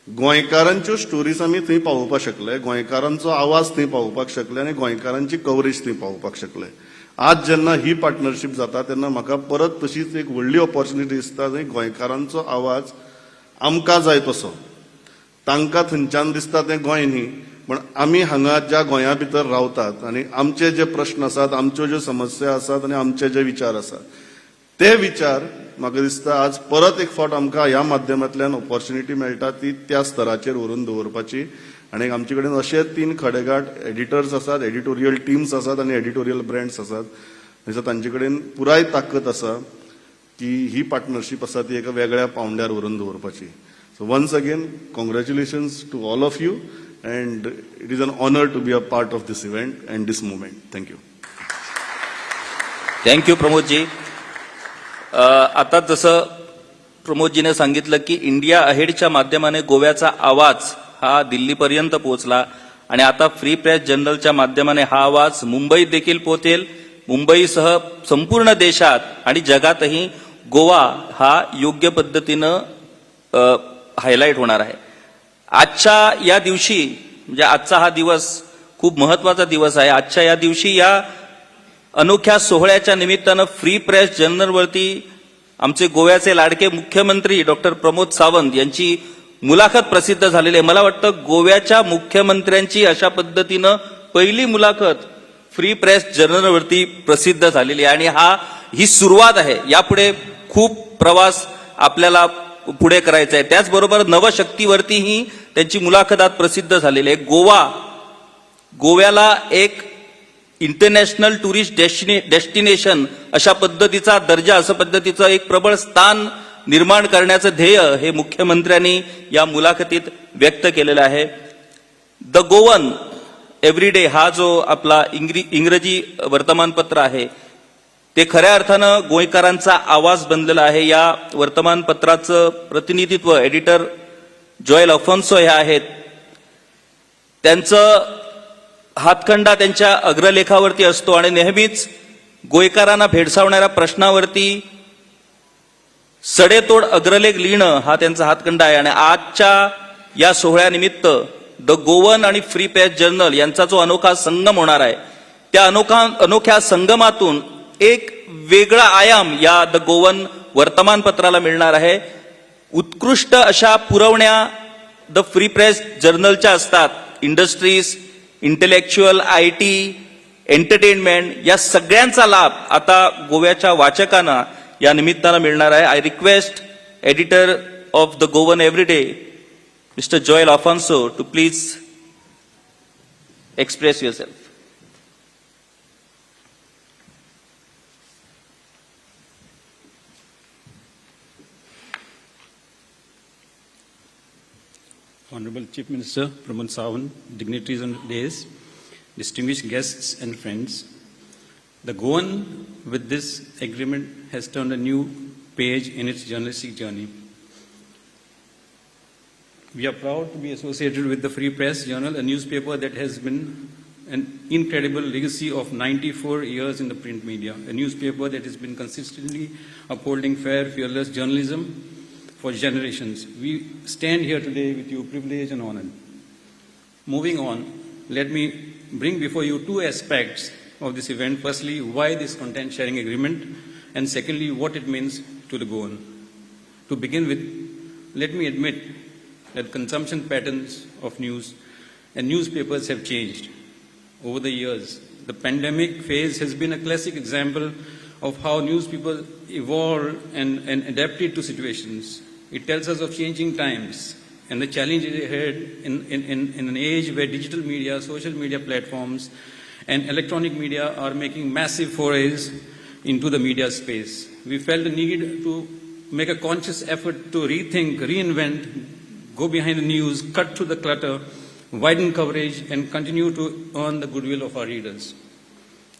F: गोंयकारांच्यो स्टोरीज आमी थंय पावोवपाक शकले, गोंयकारांचो आवाज थंय पावोवपाक शकले आनी गोंयकारांची कवरेज थंय पावोवपाक शकले. आज जेन्ना ही पार्टनरशीप जाता तेन्ना म्हाका परत तशीच एक व्हडली ऑपॉर्च्युनिटी दिसता जंय गोंयकारांचो आवाज आमकां जाय तसो, तांकां थंयच्यान दिसता तें गोंय न्ही, पण आमी हांगा ज्या गोंया भितर रावतात आनी आमचे जे प्रश्न आसात, आमच्यो ज्यो समस्या आसात आनी आमचे जे विचार आसात, ते विचार म्हाका दिसता आज परत एक फावट आमकां ह्या माध्यमांतल्यान ऑपॉर्च्युनिटी मेळटा ती त्या स्तराचेर व्हरून दवरपाची. आणि आमचे कडेन अशे 3 खडेगाठ एडिटर्स आसात, एडिटोरियल टीम्स आसात आनी एडिटोरियल ब्रँड्स आसात, थंयसर तांचे कडेन पुराय ताकद आसा की ही पार्टनरशीप आसा ती एका वेगळ्या पावंड्यार व्हरून दवरपाची. So once again congratulations to all of you and it is an honour to be a part of this event and this movement. Thank you.
B: Thank you Pramodji. आता जसं प्रमोदजीने सांगितलं की इंडिया अहेडच्या माध्यमाने गोव्याचा आवाज हा दिल्लीपर्यंत पोहोचला आणि आता फ्री प्रेस जर्नलच्या माध्यमाने हा आवाज मुंबईत देखील पोहोचेल. मुंबईसह संपूर्ण देशात आणि जगातही गोवा हा योग्य पद्धतीनं हायलाइट होणार आहे. आजच्या या दिवशी म्हणजे आजचा हा दिवस खूप महत्वाचा दिवस आहे. आजच्या या दिवशी या अनोख्या सोहळ्याच्या निमित्तानं फ्री प्रेस जर्नलवरती आमचे गोव्याचे लाडके मुख्यमंत्री डॉक्टर प्रमोद सावंत यांची मुलाखत प्रसिद्ध झालेली आहे. मला वाटतं गोव्याच्या मुख्यमंत्र्यांची अशा पद्धतीनं पहिली मुलाखत फ्री प्रेस जर्नलवरती प्रसिद्ध झालेली आहे आणि ही सुरुवात आहे. यापुढे खूप प्रवास आपल्याला पुढे करायचा आहे. त्याचबरोबर नवशक्तीवरतीही त्यांची मुलाखत आज प्रसिद्ध झालेली आहे. गोव्याला एक इंटरनॅशनल टुरिस्ट डेस्टिनेशन अशा पद्धतीचा दर्जा, असं पद्धतीचं एक प्रबळ स्थान निर्माण करण्याचं ध्येय हे मुख्यमंत्र्यांनी या मुलाखतीत व्यक्त केलेलं आहे. द गोवन एव्हरीडे हा जो आपला इंग्रजी वर्तमानपत्र आहे ते खऱ्या अर्थानं गोंयकारांचा आवाज बनलेला आहे. या वर्तमानपत्राचं प्रतिनिधित्व एडिटर जॉयल अफॉन्सो हे आहेत. त्यांचं हातखंडा त्यांच्या अग्रलेखावरती असतो आणि नेहमीच गोंयकारांना भेडसावणाऱ्या प्रश्नावरती सडेतोड अग्रलेख लिहिणं हा त्यांचा हातखंडा आहे. आणि आजच्या या सोहळ्यानिमित्त द गोवन आणि फ्री प्रेस जर्नल यांचा जो अनोखा संगम होणार आहे त्या अनोख्या संगमातून एक वेगळा आयाम या द गोवन वर्तमानपत्राला मिळणार आहे. उत्कृष्ट अशा पुरवण्या द फ्री प्रेस जर्नलच्या असतात. इंडस्ट्रीज, इंटेलेक्च्युअल, IT, एंटरटेनमेंट या सगळ्यांचा लाभ आता गोव्याच्या वाचकांना या निमित्तानं मिळणार आहे. I request editor of the Goan everyday mister Joyal Afonso to please express yourself.
G: Honorable Chief Minister Pramod Sawant, dignitaries and days, distinguished guests and friends, the Goan with this agreement has turned a new page in its journalistic journey. We are proud to be associated with the Free Press Journal, a newspaper that has been an incredible legacy of 94 years in the print media, a newspaper that has been consistently upholding fair, fearless journalism for generations. We stand here today with you privileged and honored. Moving on, let me bring before you two aspects of this event. Firstly, why this content sharing agreement, and secondly, what it means to the Goan. To begin with, let me admit that consumption patterns of news and newspapers have changed over the years. The pandemic phase has been a classic example of how newspapers evolved and adapted to situations. It tells us of changing times and the challenges ahead in an age where digital media, social media platforms, and electronic media are making massive forays into the media space. We felt the need to make a conscious effort to rethink, reinvent, go behind the news, cut through the clutter, widen coverage, and continue to earn the goodwill of our readers.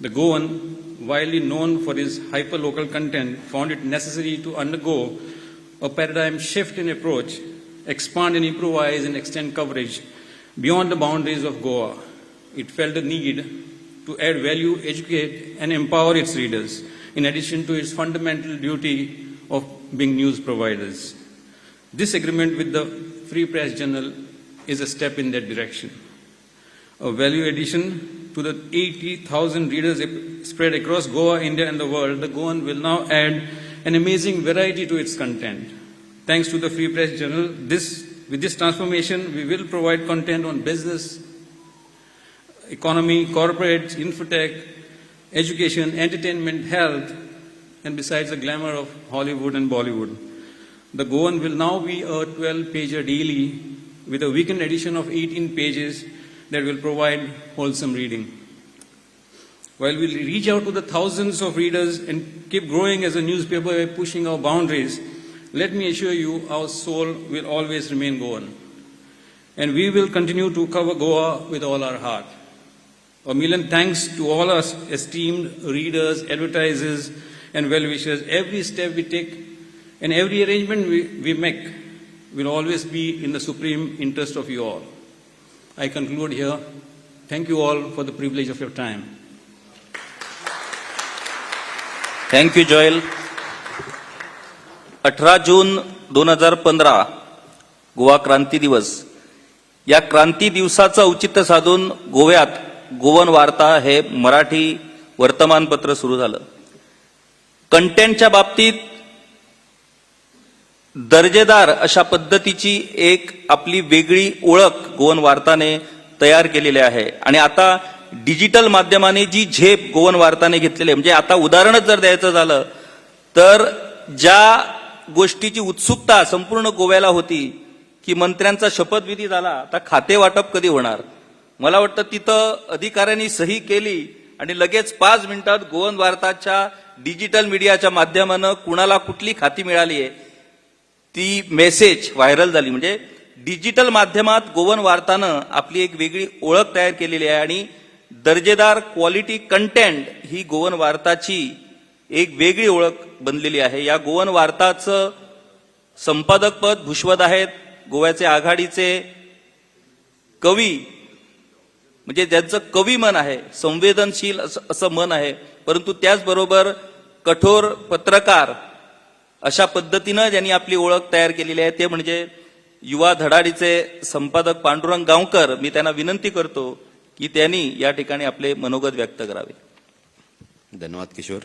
G: The Goan, widely known for his hyper-local content, found it necessary to undergo a paradigm shift in approach, expand and improvise and extend coverage beyond the boundaries of Goa. It felt the need to add value, educate, and empower its readers, in addition to its fundamental duty of being news providers. This agreement with the Free Press Journal is a step in that direction. A value addition to the 80,000 readers spread across Goa, India, and the world. The Goan will now add an amazing variety to its content. Thanks to the Free Press Journal, with this transformation, we will provide content on business, economy, corporate, infotech, education, entertainment, health, and besides the glamour of Hollywood and Bollywood. The Goan will now be a 12-pager daily with a weekend edition of 18 pages that will provide wholesome reading. While we reach out to the thousands of readers and keep growing as a newspaper by pushing our boundaries, let me assure you our soul will always remain Goan. And we will continue to cover Goa with all our heart. A million thanks to all our esteemed readers, advertisers, and well-wishers. Every step we take and every arrangement we make will always be in the supreme interest of you all. I conclude here. Thank you all for the privilege of your time.
B: Thank you Joel. 18 जून 2015 गोवा क्रांती दिवस. या क्रांती दिवसाचं औचित्य साधून गोव्यात गोवन वार्ता हे मराठी वर्तमानपत्र सुरू झालं. कंटेंटच्या बाबतीत दर्जेदार अशा पद्धतीची एक आपली वेगळी ओळख गोवन वार्ताने तयार केलेली आहे. आणि आता डिजिटल माध्यमाने जी झेप गोवन वार्ताने घेतलेली आहे, म्हणजे आता उदाहरणच जर द्यायचं झालं तर ज्या गोष्टीची उत्सुकता संपूर्ण गोव्याला होती की मंत्र्यांचा शपथविधी झाला, आता खाते वाटप कधी होणार. मला वाटतं तिथं अधिकाऱ्यांनी सही केली आणि लगेच 5 मिनिटात गोवन वार्ताच्या डिजिटल मीडियाच्या माध्यमानं कुणाला कुठली खाती मिळाली आहे ती मेसेज व्हायरल झाली. म्हणजे डिजिटल माध्यमात गोवन वार्तानं आपली एक वेगळी ओळख तयार केलेली आहे आणि दर्जेदार क्वालिटी कंटेंट ही गोवन वार्ताची एक वेगळी ओळख बनलेली आहे. या गोवन वार्ताचं संपादक पद भूषवत आहेत गोव्याचे आघाडीचे कवी, म्हणजे ज्यांचं कवी मन आहे, संवेदनशील असं मन आहे, परंतु त्याचबरोबर कठोर पत्रकार अशा पद्धतीनं ज्यांनी आपली ओळख तयार केलेली आहे ते म्हणजे युवा धडाडीचे संपादक पांडुरंग गावकर. मी त्यांना विनंती करतो की त्यांनी या ठिकाणी आपले मनोगत व्यक्त करावे.
H: धन्यवाद किशोर.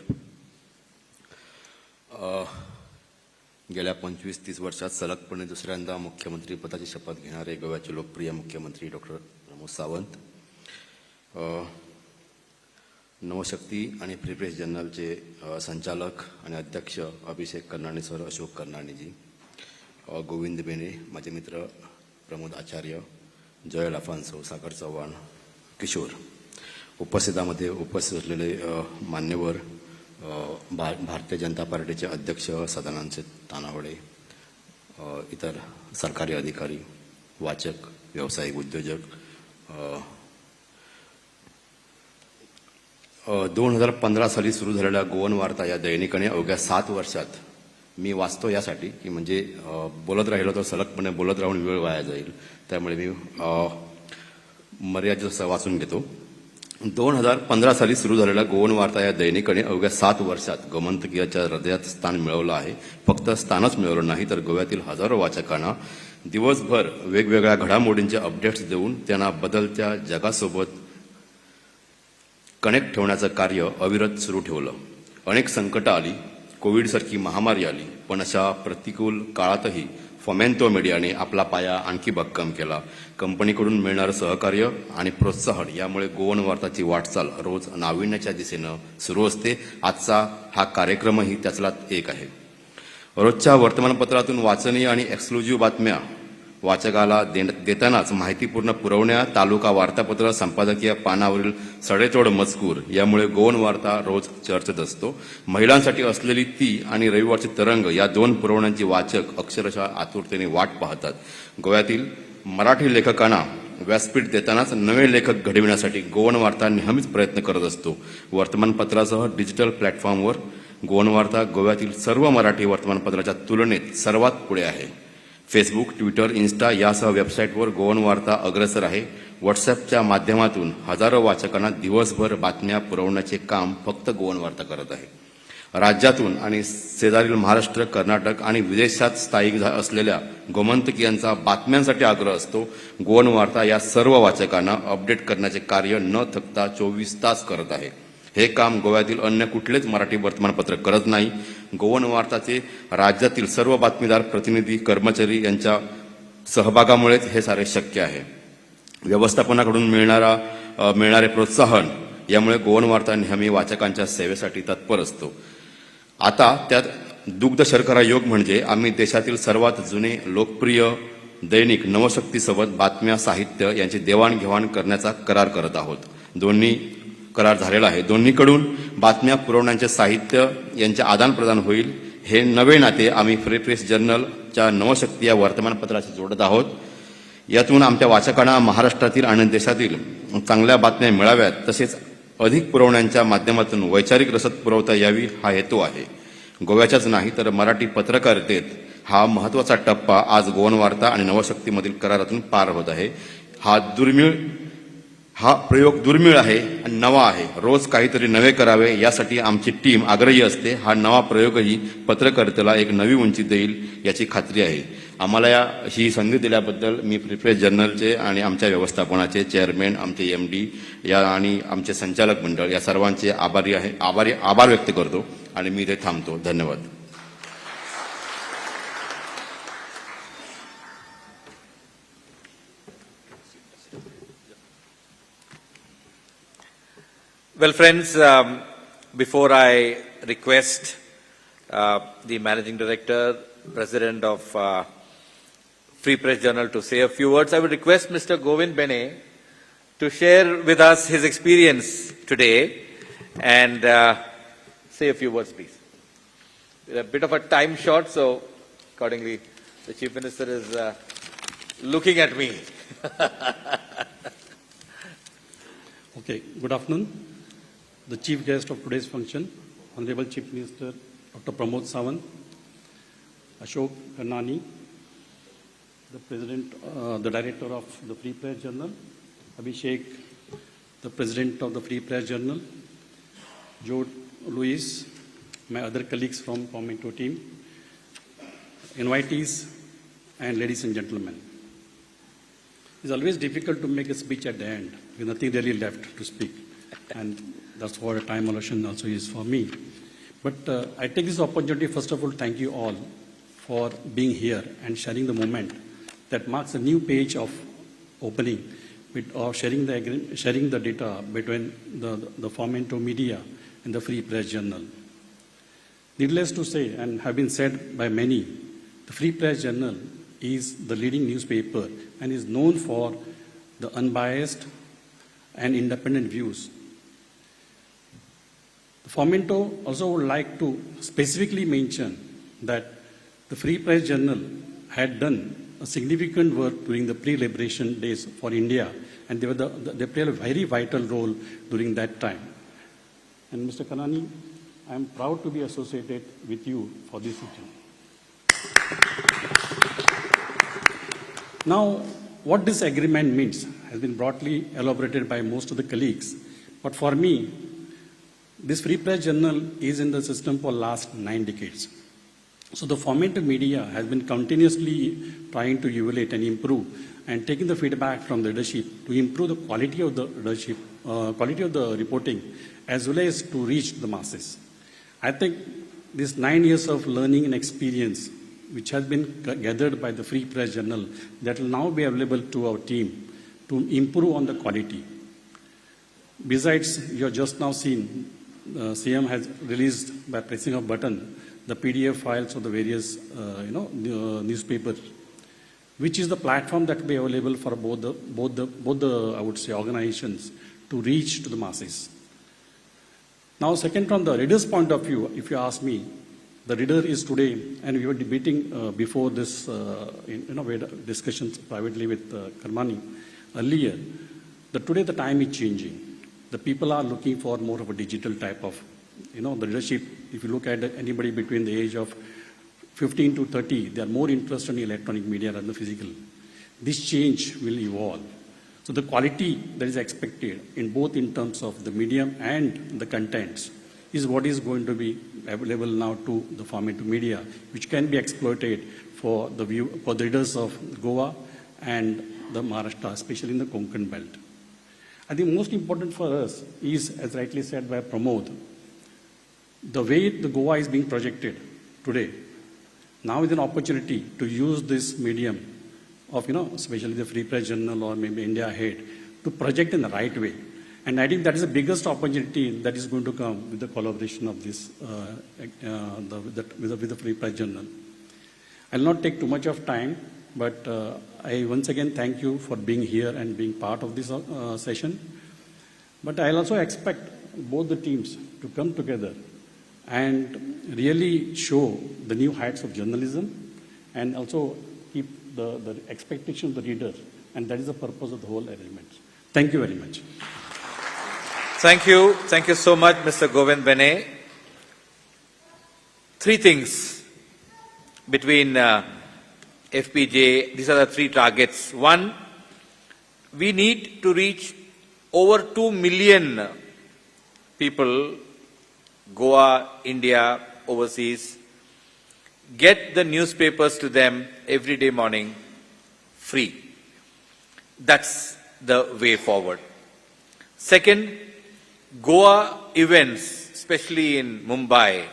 H: गेल्या 25-30 वर्षात सलगपणे दुसऱ्यांदा मुख्यमंत्री पदाची शपथ घेणारे गोव्याचे लोकप्रिय मुख्यमंत्री डॉक्टर प्रमोद सावंत, नवशक्ती आणि फ्री प्रेस जर्नलचे संचालक आणि अध्यक्ष अभिषेक कर्नाणी सर, अशोक कर्नाणीजी, गोविंद बेने, माझे मित्र प्रमोद आचार्य, जयल अफान्सो, सागर चव्हाण, किशोर, उपस्थितांमध्ये उपस्थित असलेले मान्यवर, भारतीय जनता पार्टीचे अध्यक्ष सदानंद तानावडे, इतर सरकारी अधिकारी, वाचक, व्यावसायिक, उद्योजक, 2015 साली सुरू झालेल्या गोवन वार्ता या दैनिकाने अवघ्या 7 वर्षात मी वाचतो यासाठी की म्हणजे बोलत राहिलो तर सलगपणे बोलत राहून वेळ वाया जाईल, त्यामुळे मी मर्यादित वाचून घेतो. 2015 साली सुरू झालेल्या गोवन वार्ता या दैनिकाने अवघ्या 7 वर्षात गोमंतकीयाच्या हृदयात स्थान मिळवलं आहे. फक्त स्थानच मिळवलं नाही तर गोव्यातील हजारो वाचकांना दिवसभर वेगवेगळ्या घडामोडींचे अपडेट्स देऊन त्यांना बदलत्या जगासोबत कनेक्ट ठेवण्याचं कार्य अविरत सुरू ठेवलं. अनेक संकटं आली, कोविडसारखी महामारी आली, पण अशा प्रतिकूल काळातही फोमेंतो मीडियाने आपला पाया आणखी भक्कम केला. कंपनीकडून मिळणारं सहकार्य आणि प्रोत्साहन यामुळे गोवन वार्ताची वाटचाल रोज नाविन्याच्या दिशेनं सुरू असते. आजचा हा कार्यक्रमही त्यातला एक आहे. रोजच्या वर्तमानपत्रातून वाचनीय आणि एक्सक्लुझिव्ह बातम्या वाचकाला देतानाच माहितीपूर्ण पुरवण्या, तालुका वार्तापत्र, संपादकीय पानावरील सडेतोड मजकूर यामुळे गोवन वार्ता रोज चर्चेत असतो. महिलांसाठी असलेली ती आणि रविवारची तरंग या 2 पुरवण्यांची वाचक अक्षरशः आतुरतेने वाट पाहतात. गोव्यातील मराठी लेखकांना व्यासपीठ देतानाच नवे लेखक घडविण्यासाठी गोवन वार्ता नेहमीच प्रयत्न करत असतो. वर्तमानपत्रासह डिजिटल प्लॅटफॉर्मवर गोवन वार्ता गोव्यातील सर्व मराठी वर्तमानपत्राच्या तुलनेत सर्वात पुढे आहे. फेसबुक, ट्विटर, इन्स्टा यासह वेबसाईटवर गोवन वार्ता अग्रेसर आहे. व्हॉट्सअपच्या माध्यमातून हजारो वाचकांना दिवसभर बातम्या पुरवण्याचे काम फक्त गोवन वार्ता करत आहे. राज्यातून आणि शेजारील महाराष्ट्र, कर्नाटक आणि विदेशात स्थायिक असलेल्या गोमंतकीयांचा बातम्यांसाठी आग्रह असतो. गोवन वार्ता या सर्व वाचकांना अपडेट करण्याचे कार्य न थकता 24 तास करत आहे. हे काम गोव्यातील अन्य कुठलेच मराठी वर्तमानपत्र करत नाही. गोवन वार्ताचे राज्यातील सर्व बातमीदार, प्रतिनिधी, कर्मचारी यांच्या सहभागामुळेच हे सारे शक्य आहे. व्यवस्थापनाकडून मिळणारे प्रोत्साहन यामुळे गोवन वार्ता नेहमी वाचकांच्या सेवेसाठी तत्पर असतो. आता त्यात दुग्ध शर्करा योग म्हणजे आम्ही देशातील सर्वात जुने लोकप्रिय दैनिक नवशक्तीसोबत बातम्या, साहित्य यांची देवाणघेवाण करण्याचा करार करत आहोत. करार झालेला आहे. दोन्हीकडून बातम्या, पुरवण्याचे साहित्य यांचे आदान प्रदान होईल. हे नवे नाते आम्ही फ्री प्रेस जर्नलच्या नवशक्ती या वर्तमानपत्राशी जोडत आहोत. यातून आमच्या वाचकांना महाराष्ट्रातील आणि देशातील चांगल्या बातम्या मिळाव्यात, तसेच अधिक पुरवण्यांच्या माध्यमातून वैचारिक रसद पुरवता यावी हा हेतू आहे. गोव्याच्याच नाही तर मराठी पत्रकारितेत हा महत्त्वाचा टप्पा आज गोवन वार्ता आणि नवशक्तीमधील करारातून पार होत आहे. हा प्रयोग दुर्मिळ आहे आणि नवा आहे. रोज काहीतरी नवे करावे यासाठी आमची टीम आग्रही असते. हा नवा प्रयोगही पत्रकारितेला एक नवी उंची देईल याची खात्री आहे. आम्हाला ही संधी दिल्याबद्दल मी फ्री प्रेस जर्नलचे आणि आमच्या व्यवस्थापनाचे चेअरमॅन, आमचे MD आणि आमचे संचालक मंडळ या सर्वांचे आभार व्यक्त करतो आणि मी इथे थांबतो. धन्यवाद.
A: Well, friends, before I request the Managing Director, President of Free Press Journal to say a few words, I would request Mr. Govind Bene to share with us his experience today and say a few words, please. We're a bit of a time short, so accordingly, the Chief Minister is looking at me.
I: Okay, good afternoon. The chief guest of today's function, Honorable Chief Minister Dr. Pramod Sawant, Ashok Karnani, the President, the Director of the Free Press Journal, Abhishek, the President of the Free Press Journal, Joe Louis, my other colleagues from Fomento team, invitees, and ladies and gentlemen. It's always difficult to make a speech at the end with nothing really left to speak, and that's what a time allocation also is for me. But I take this opportunity, first of all, thank you all for being here and sharing the moment that marks a new page of opening or sharing the data between the Fomento Media and the Free Press Journal. Needless to say, and have been said by many, the Free Press Journal is the leading newspaper and is known for the unbiased and independent views. The Fomento also would like to specifically mention that the Free Press Journal had done a significant work during the pre-liberation days for India, and they played a very vital role during that time. And Mr. Karnani, I am proud to be associated with you for this issue. Now, what this agreement means has been broadly elaborated by most of the colleagues. But for me, this Free Press Journal is in the system for the last 9 decades. So the Fomento Media has been continuously trying to evaluate and improve and taking the feedback from the leadership to improve the quality of the leadership, quality of the reporting, as well as to reach the masses. I think this 9 years of learning and experience which has been gathered by the Free Press Journal that will now be available to our team to improve on the quality. Besides, you have just now seen CM has released by pressing a button the PDF files of the various newspapers, which is the platform that will be available for both the I would say organizations to reach to the masses. Now, second, from the reader's point of view, if you ask me, the reader is today, and we were debating before this, we had discussions privately with Karmani earlier, that today the time is changing. The people are looking for more of a digital type of, the leadership. If you look at anybody between the age of 15 to 30, they are more interested in electronic media than the physical. This change will evolve. So the quality that is expected in both in terms of the medium and the contents is what is going to be available now to the Fomento Media, which can be exploited for the readers of Goa and the Maharashtra, especially in the Konkan belt. I think most important for us is, as rightly said by Pramod, the way the Goa is being projected today. Now is an opportunity to use this medium of, especially the Free Press Journal or maybe India Ahead, to project in the right way. And I think that is the biggest opportunity that is going to come with the collaboration of this, with the Free Press Journal. I'll not take too much of time, but I once again thank you for being here and being part of this session. But I'll also expect both the teams to come together and really show the new heights of journalism and also keep the expectation of the reader. And that is the purpose of the whole arrangement. Thank you very much.
A: Thank you. Thank you so much, Mr. Govind Bene. 3 things between FPJ. These are the 3 targets. 1, we need to reach over 2 million people, Goa, India, overseas, get the newspapers to them every day morning free. That's the way forward. Second, Goa events, especially in Mumbai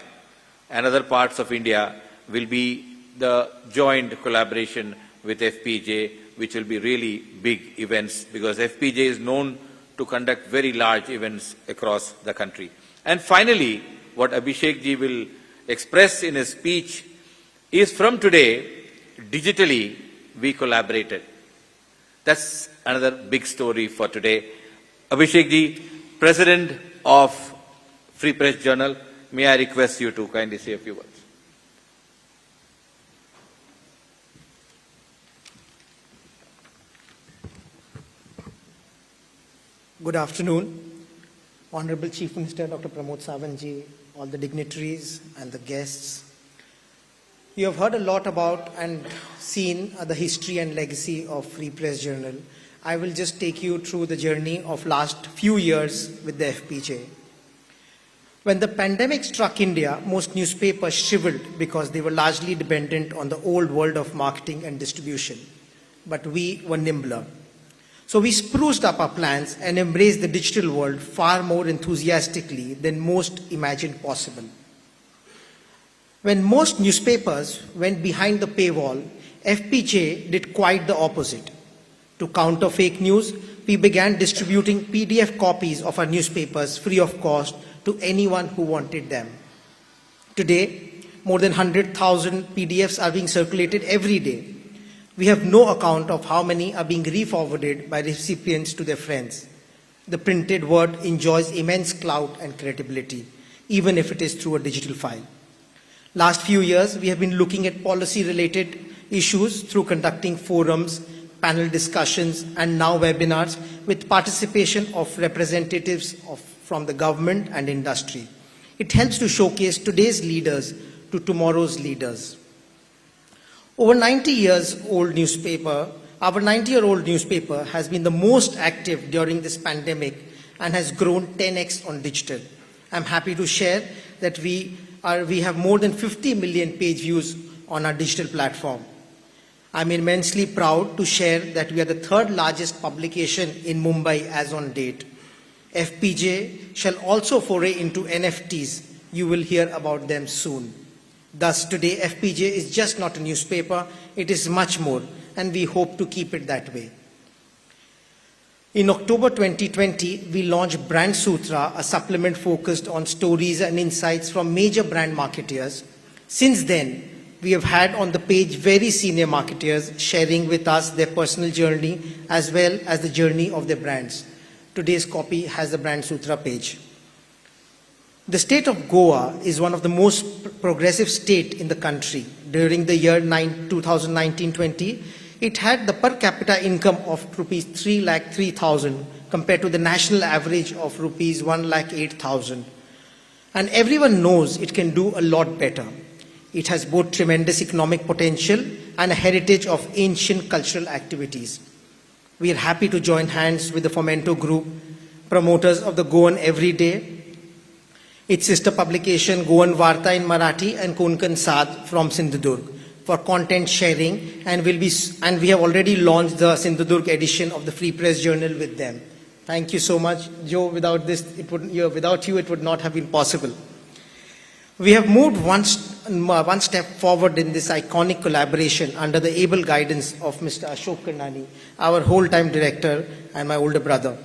A: and other parts of India, will be the joint collaboration with FPJ, which will be really big events because FPJ is known to conduct very large events across the country. And finally, what Abhishek ji will express in his speech is from today, digitally, we collaborated. That's another big story for today. Abhishek ji, President of Free Press Journal. May I request you to kindly say a few words.
J: Good afternoon. Honorable Chief Minister Dr. Pramod Sawant, all the dignitaries and the guests. You have heard a lot about and seen the history and legacy of Free Press Journal. I will just take you through the journey of last few years with the FPJ. When the pandemic struck India, most newspapers shriveled because they were largely dependent on the old world of marketing and distribution. But we were nimbler. So we spruced up our plans and embraced the digital world far more enthusiastically than most imagined possible. When most newspapers went behind the paywall, FPJ did quite the opposite. To counter fake news, we began distributing PDF copies of our newspapers free of cost to anyone who wanted them. Today, more than 100,000 PDFs are being circulated every day. We have no account of how many are being re-forwarded by recipients to their friends. The printed word enjoys immense clout and credibility, even if it is through a digital file. Last few years, we have been looking at policy-related issues through conducting forums, panel discussions, and now webinars with participation of representatives from the government and industry. It helps to showcase today's leaders to tomorrow's leaders. Our 90-year-old newspaper has been the most active during this pandemic and has grown 10x on digital. I'm happy to share that we have more than 50 million page views on our digital platform. I'm immensely proud to share that we are the third largest publication in Mumbai as on date. FPJ shall also foray into NFTs. You will hear about them soon. Thus, today, FPJ is just not a newspaper, it is much more, and we hope to keep it that way. In October 2020, we launched Brand Sutra, a supplement focused on stories and insights from major brand marketeers. Since then, we have had on the page very senior marketeers sharing with us their personal journey as well as the journey of their brands. Today's copy has the Brand Sutra page. The state of Goa is one of the most progressive states in the country. During the year 2019-20, it had the per capita income of rupees 3,03,000 compared to the national average of rupees 1,08,000. And everyone knows it can do a lot better. It has both tremendous economic potential and a heritage of ancient cultural activities. We are happy to join hands with the Fomento Group, promoters of the Goan Everyday, its sister publication Goan Varta in Marathi and Konkan Saad from Sindhudurg for content sharing, and we have already launched the Sindhudurg edition of the Free Press Journal with them. Thank you so much, Joe. Without you, it would not have been possible. We have moved one step forward in this iconic collaboration under the able guidance of Mr. Ashok Karnani, our whole-time director and my older brother.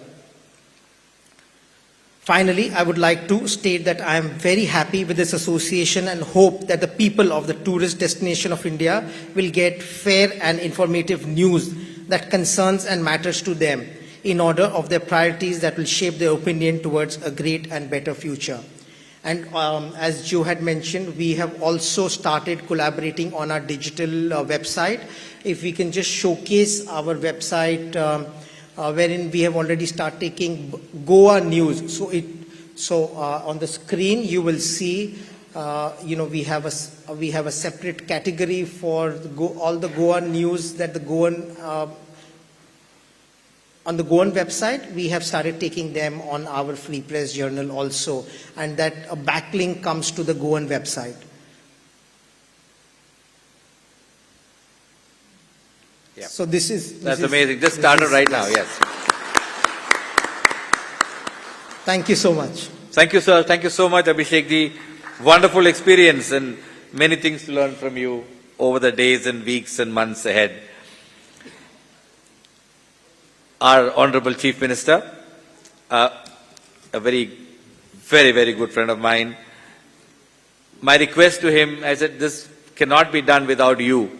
J: Finally, I would like to state that I am very happy with this association and hope that the people of the tourist destination of India will get fair and informative news that concerns and matters to them in order of their priorities that will shape their opinion towards a great and better future. And as Joe had mentioned, we have also started collaborating on our digital website. If we can just showcase our website, wherein we have already started taking Goa news. So on the screen you will see, we have a separate category for all the Goa news that the Goan on the Goan website. We have started taking them on our Free Press Journal also, and that a backlink comes to the Goan website.
A: Yeah.
J: So that's
A: amazing. Just started right now. Yes.
J: Thank you so much.
A: Thank you, sir. Thank you so much, Abhishek ji. Wonderful experience and many things to learn from you over the days and weeks and months ahead. Our Honorable Chief Minister, a very, very good friend of mine. My request to him, I said, this cannot be done without you.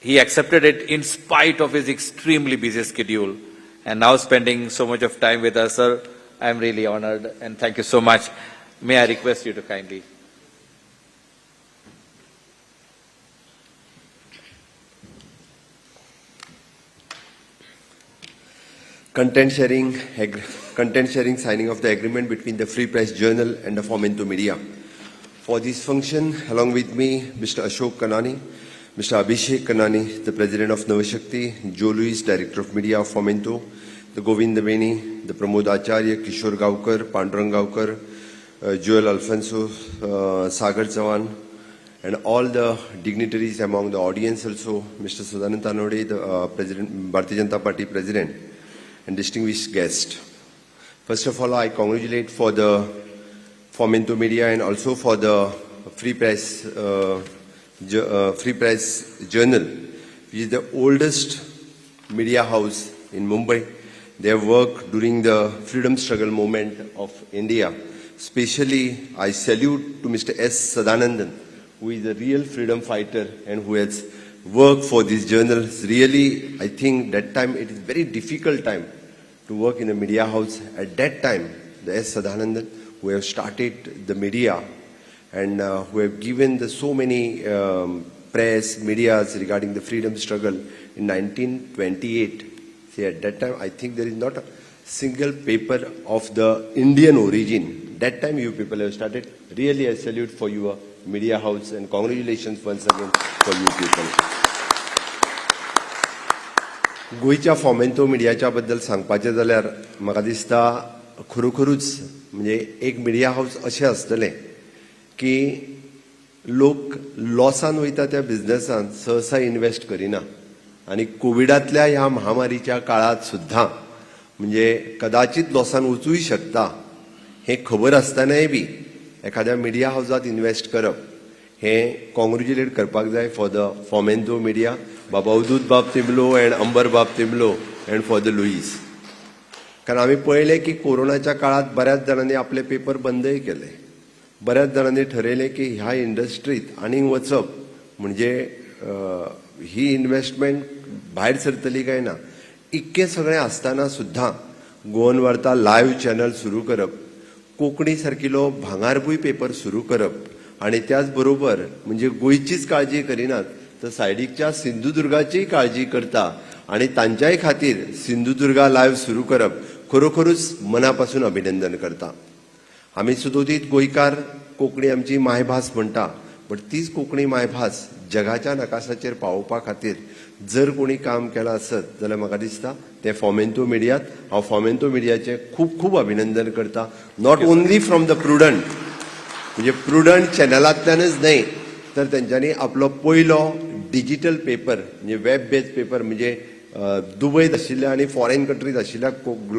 A: He accepted it in spite of his extremely busy schedule and now spending so much of time with us. Sir, I'm really honored, and thank you so much. May I request you to kindly.
K: Content sharing signing of the agreement between the Free Press Journal and the Fomento Media. For this function, along with me, Mr. Ashok Kanani, Mr. Abhishek Kanani, the President of Navshak, Joe Louis, Director of Media of Fomento, the Govind Deveni, the Pramod Acharya, Kishore Gaukar, Pandurang Gaukar, Joel Alfonso, Sagar Chavan, and all the dignitaries among the audience also, Mr. Sadanand Tanode, the President, Bharatiya Janata Party President, and distinguished guests. First of all, I congratulate for the Fomento Media and also for the Free Press Journal, which is the oldest media house in Mumbai. They have worked during the freedom struggle movement of India. Especially, I salute to Mr. S. Sadanandan, who is a real freedom fighter and who has work for these journals. Really, I think that time it is very difficult time to work in a media house. At that time, the S. Sadanandan, who have started the media and who have given so many press, medias regarding the freedom struggle in 1928. See, at that time, I think there is not a single paper of the Indian origin. That time you people have started. Really, I salute for your media house and congratulations once again for you people. गोयच्या फॉमेंटो मिडियाच्या बद्दल सांगपाचें जाल्यार म्हाका दिसता खरोखरूच म्हणजे एक media house अशें आसतलें की लोक लॉसान वयता त्या बिझनेसान सहसा इन्वेस्ट करिना आनी कोविडांतल्या ह्या महामारीच्या काळात सुद्धा म्हणजे कदाचित लॉसान वचूय शकता हे खबर आसतनाय बी एखाद्या मिडिया हाऊसात इन्वेस्ट करप हे कॉंग्रॅच्युलेट करपाक जाय फॉर द फॉमेंटो मिडिया, बाबा अवधूत बाब तिमलो अँड अंबर बाब तिमलो अँड फॉर द लुईस. कारण आम्ही पळयले की कोरोनाच्या काळात बऱ्याच जणांनी आपले पेपर बंदय केले. बऱ्याच जणांनी ठरयले की ह्या इंडस्ट्रीत आनीक वचप म्हणजे ही इन्व्हेस्टमेंट भायर सरतली काय ना. इतके सगळे आसतना सुद्धा गोवन वार्ता लाईव्ह चॅनल सुरू करप, कोंकणी सारकिलो भांगारभूंय पेपर सुरू करप आणि त्याचबरोबर म्हणजे गोयचीच काळजी करिनात तर सायडीकच्या सिंधुदुर्गाचीय काळजी करता आणि तांच्याय खातीर सिंधुदुर्गा लाईव्ह सुरू करप खरोखरूच मनापासून अभिनंदन करता. आम्ही सुदोदीत गोंयकार कोंकणी आमची मायभास म्हणटा, बट तीच कोंकणी मायभास जगाच्या नकाशाचेर पावोवपा खातीर जर कोणी काम केलां आसत जाल्यार म्हाका दिसता ते फॉमेंटो मिडियात. हांव फॉमेंटो मिडियाचे खूब खूब अभिनंदन करता. Not only from the prudent, म्हणजे प्रुडंट चॅनलांतल्यानच न्हय तर तेंच्यांनी आपलो पयलो डिजिटल पेपर म्हणजे वेब बेस्ड पेपर म्हणजे दुबयत आशिल्ल्या आनी फॉरेन कंट्रीज आशिल्ल्या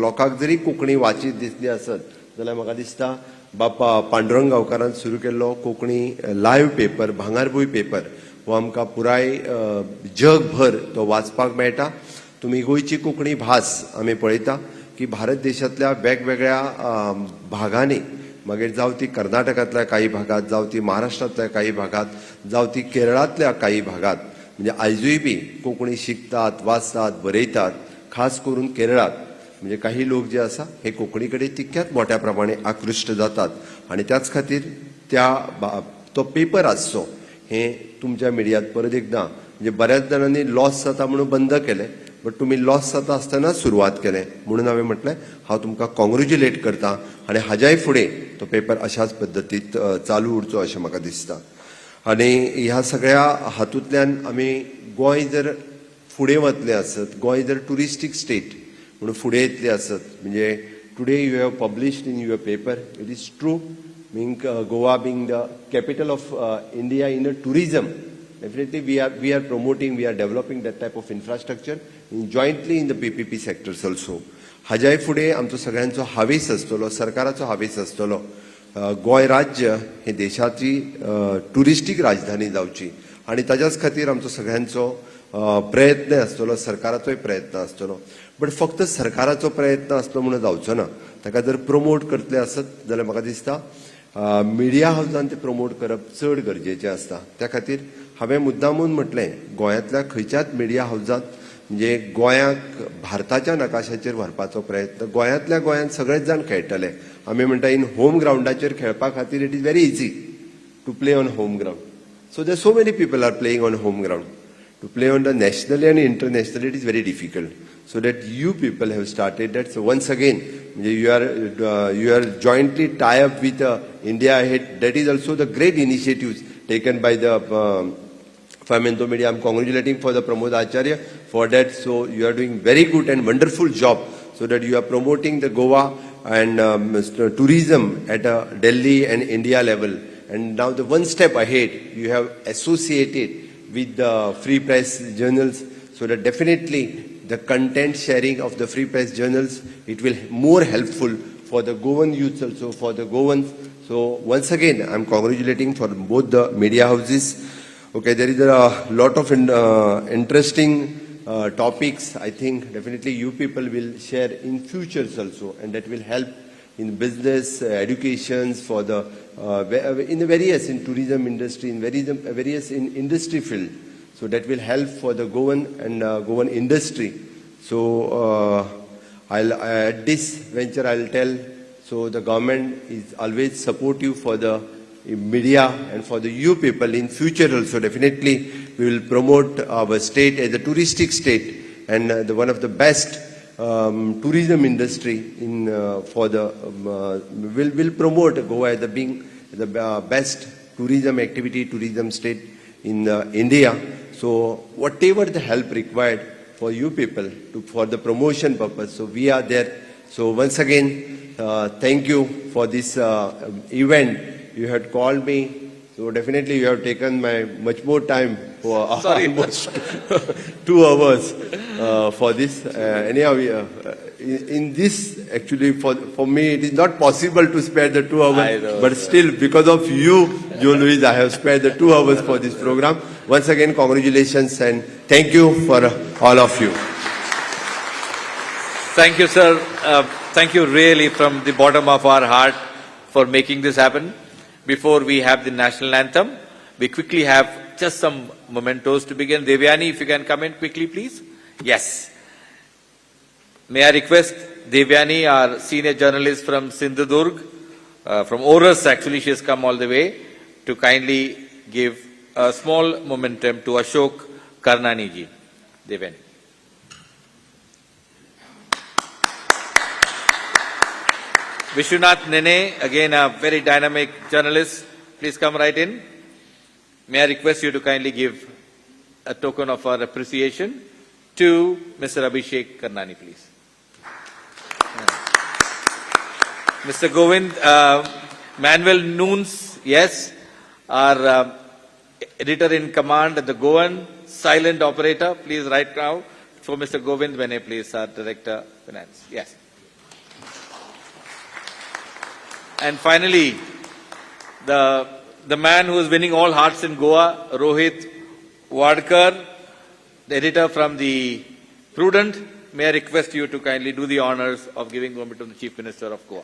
K: लोकांक जरी कोंकणी वाचीत दिसली आसत जाल्यार म्हाका दिसता बापा पांडुरंग गांवकारान सुरू केल्लो कोंकणी लायव्ह पेपर भांगारभूंय पेपर हो आमकां पुराय जगभर तो वाचपाक मेळटा. तुमी गोंयची कोंकणी भास आमी पळयता की भारत देशांतल्या वेगवेगळ्या भागांनी मागीर जावं ती कर्नाटकांतल्या काही भागात, जावं ती महाराष्ट्रांतल्या काही भागात, जावं ती केरळांतल्या काही भागात म्हणजे आयजूय बी कोंकणी शिकतात, वाचतात, बरयतात. खास करून केरळात म्हणजे काही लोक जे आसा हे कोंकणी कडेन तितक्याच मोठ्या प्रमाणे आकृष्ट जातात आणि त्याच खातीर तो पेपर आसचो हे तुमच्या मिडियात परत एकदा म्हणजे बऱ्याच जणांनी लॉस जाता म्हणून बंद केले, बट तुम्ही लॉस जाता आसतना सुरवात केले म्हणून हांवें म्हटलें हांव तुमकां कॉंग्रॅच्युलेट करता आनी हाज्याय फुडें तो पेपर अशाच पद्दतीत चालू उरचो अशें म्हाका दिसता. आनी ह्या सगळ्या हातूंतल्यान आमी गोंय जर फुडें वतले आसत, गोंय जर टुरिस्टीक स्टेट म्हणून फुडें येतले आसत म्हणजे today you have published in your paper it is true Goa being the capital of India in a tourism, definitely we are promoting, we are developing that type of infrastructure jointly in the PPP sectors also. हाज्याय फुडें आमचो सगळ्यांचो हावेस आसतलो, सरकाराचो हावेस आसतलो. गोंय राज्य हे देशाची टुरिस्टीक राजधानी जावची आणि ताच्याच खातीर आमचो सगळ्यांचो प्रयत्न आसतलो, सरकाराचोय प्रयत्न आसतलो. बट फक्त सरकाराचो प्रयत्न आसलो म्हणून जावचो ना. ताका जर प्रमोट करतले आसत जाल्यार म्हाका दिसता मिडिया हाऊसान ते प्रमोट करप चड गरजेचें आसता. त्या खातीर हांवें मुद्दामून म्हटलें गोंयांतल्या खंयच्याच मिडिया हाऊसात म्हणजे गोंयाक भारताच्या नकाशाचेर व्हरपाचो प्रयत्न गोंयांतल्या गोंयांत सगळेच जाण खेळटले. आमी म्हणटा इन होम ग्राउंडाचेर खेळपा खातीर it is very easy to play on home ground. So there so many people are playing on home ground. To play on the nationally and internationally, it is very difficult. So that you people have started that. So once again, you are jointly tie up with India Ahead. That is also the great initiatives taken by the Fomento Media. I'm congratulating for the Pramod Acharya for that. So you are doing very good and wonderful job. So that you are promoting the Goa and tourism at a Delhi and India level. And now the one step ahead, you have associated with the free press journals, so that definitely the content sharing of the free press journals, it will more helpful for the Goan youth also, for the Goans. So once again, I'm congratulating for both the media houses. Okay, there is a lot of interesting topics. I think definitely you people will share in futures also, and that will help in business, educations, for the in the various in tourism industry, in various in industry field. So that will help for the Goan and Goan industry. So at this venture I'll tell. So the government is always supportive for the media and for the you people in future also. Definitely we will promote our state as a touristic state and one of the best tourism industry in for the will promote Goa as being the best tourism activity, tourism state in India. So whatever the help required for you people for the promotion purpose, so we are there. So once again, thank you for this event. You had called me. So definitely you have taken much more time for almost 2 hours for this. Anyhow, in this actually for me it is not possible to spare the 2 hours, but still because of you, Joe Louise, I have spared the 2 hours for this program. Once again, congratulations and thank you for all of you.
A: Thank you, sir. Thank you really from the bottom of our heart for making this happen. Before we have the national anthem, we quickly have just some mementos to begin. Devyani, if you can come in quickly, please. Yes. May I request Devyani, our senior journalist from Sindhudurg, from Oras actually, she has come all the way, to kindly give a small momentum to Ashok Karnani ji. Devyani. Vishwanath Nene, again a very dynamic journalist. Please come right in. May I request you to kindly give a token of our appreciation to Mr. Abhishek Karnani, please. Mr. Govind, Manuel Nunes, yes, our editor-in-command at the Goan, silent operator, please right now for Mr. Govind Vene, please, our Director Finance. Yes. And finally, the man who is winning all hearts in Goa, Rohit Wadkar, the editor from the Prudent. May I request you to kindly do the honors of giving moment to the Chief Minister of Goa.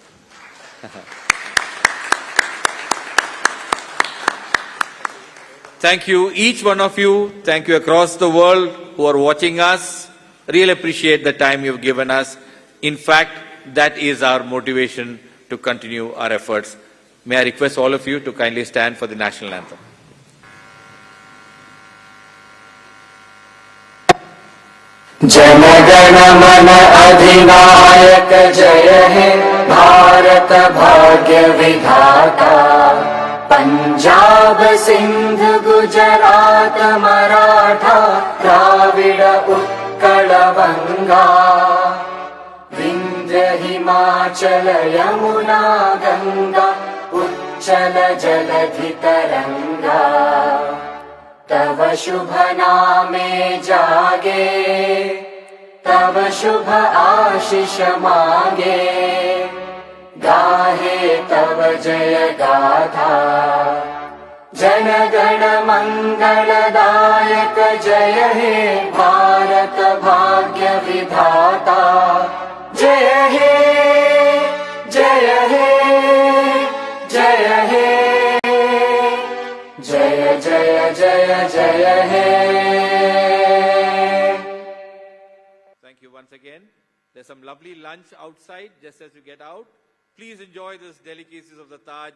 A: Thank you, each one of you. Thank you across the world who are watching us. Really appreciate the time you've given us. In fact, that is our motivation to continue our efforts. May I request all of you to kindly stand for the national anthem.
L: Jana Gana मन अधिनायक जय हे भारत भाग्य विधाता पंजाब सिंध गुजरात मराठा द्राविड़ उत्कल बंगा विंध्य हिमाचल यमुना गंगा उच्चल जलधि तरंगा तव शुभ नामे जागे तव शुभ आशीष मांगे गाहे तव जय गाथा जन गण मंगलदायक जय हे भारत भाग्य विधाता जय हे जय हे जय हे जय जय जय जय हे
A: once again. There's some lovely lunch outside just as you get out. Please enjoy this delicacies of the Taj,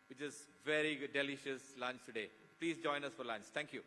A: which is very good, delicious lunch today. Please join us for lunch. Thank you.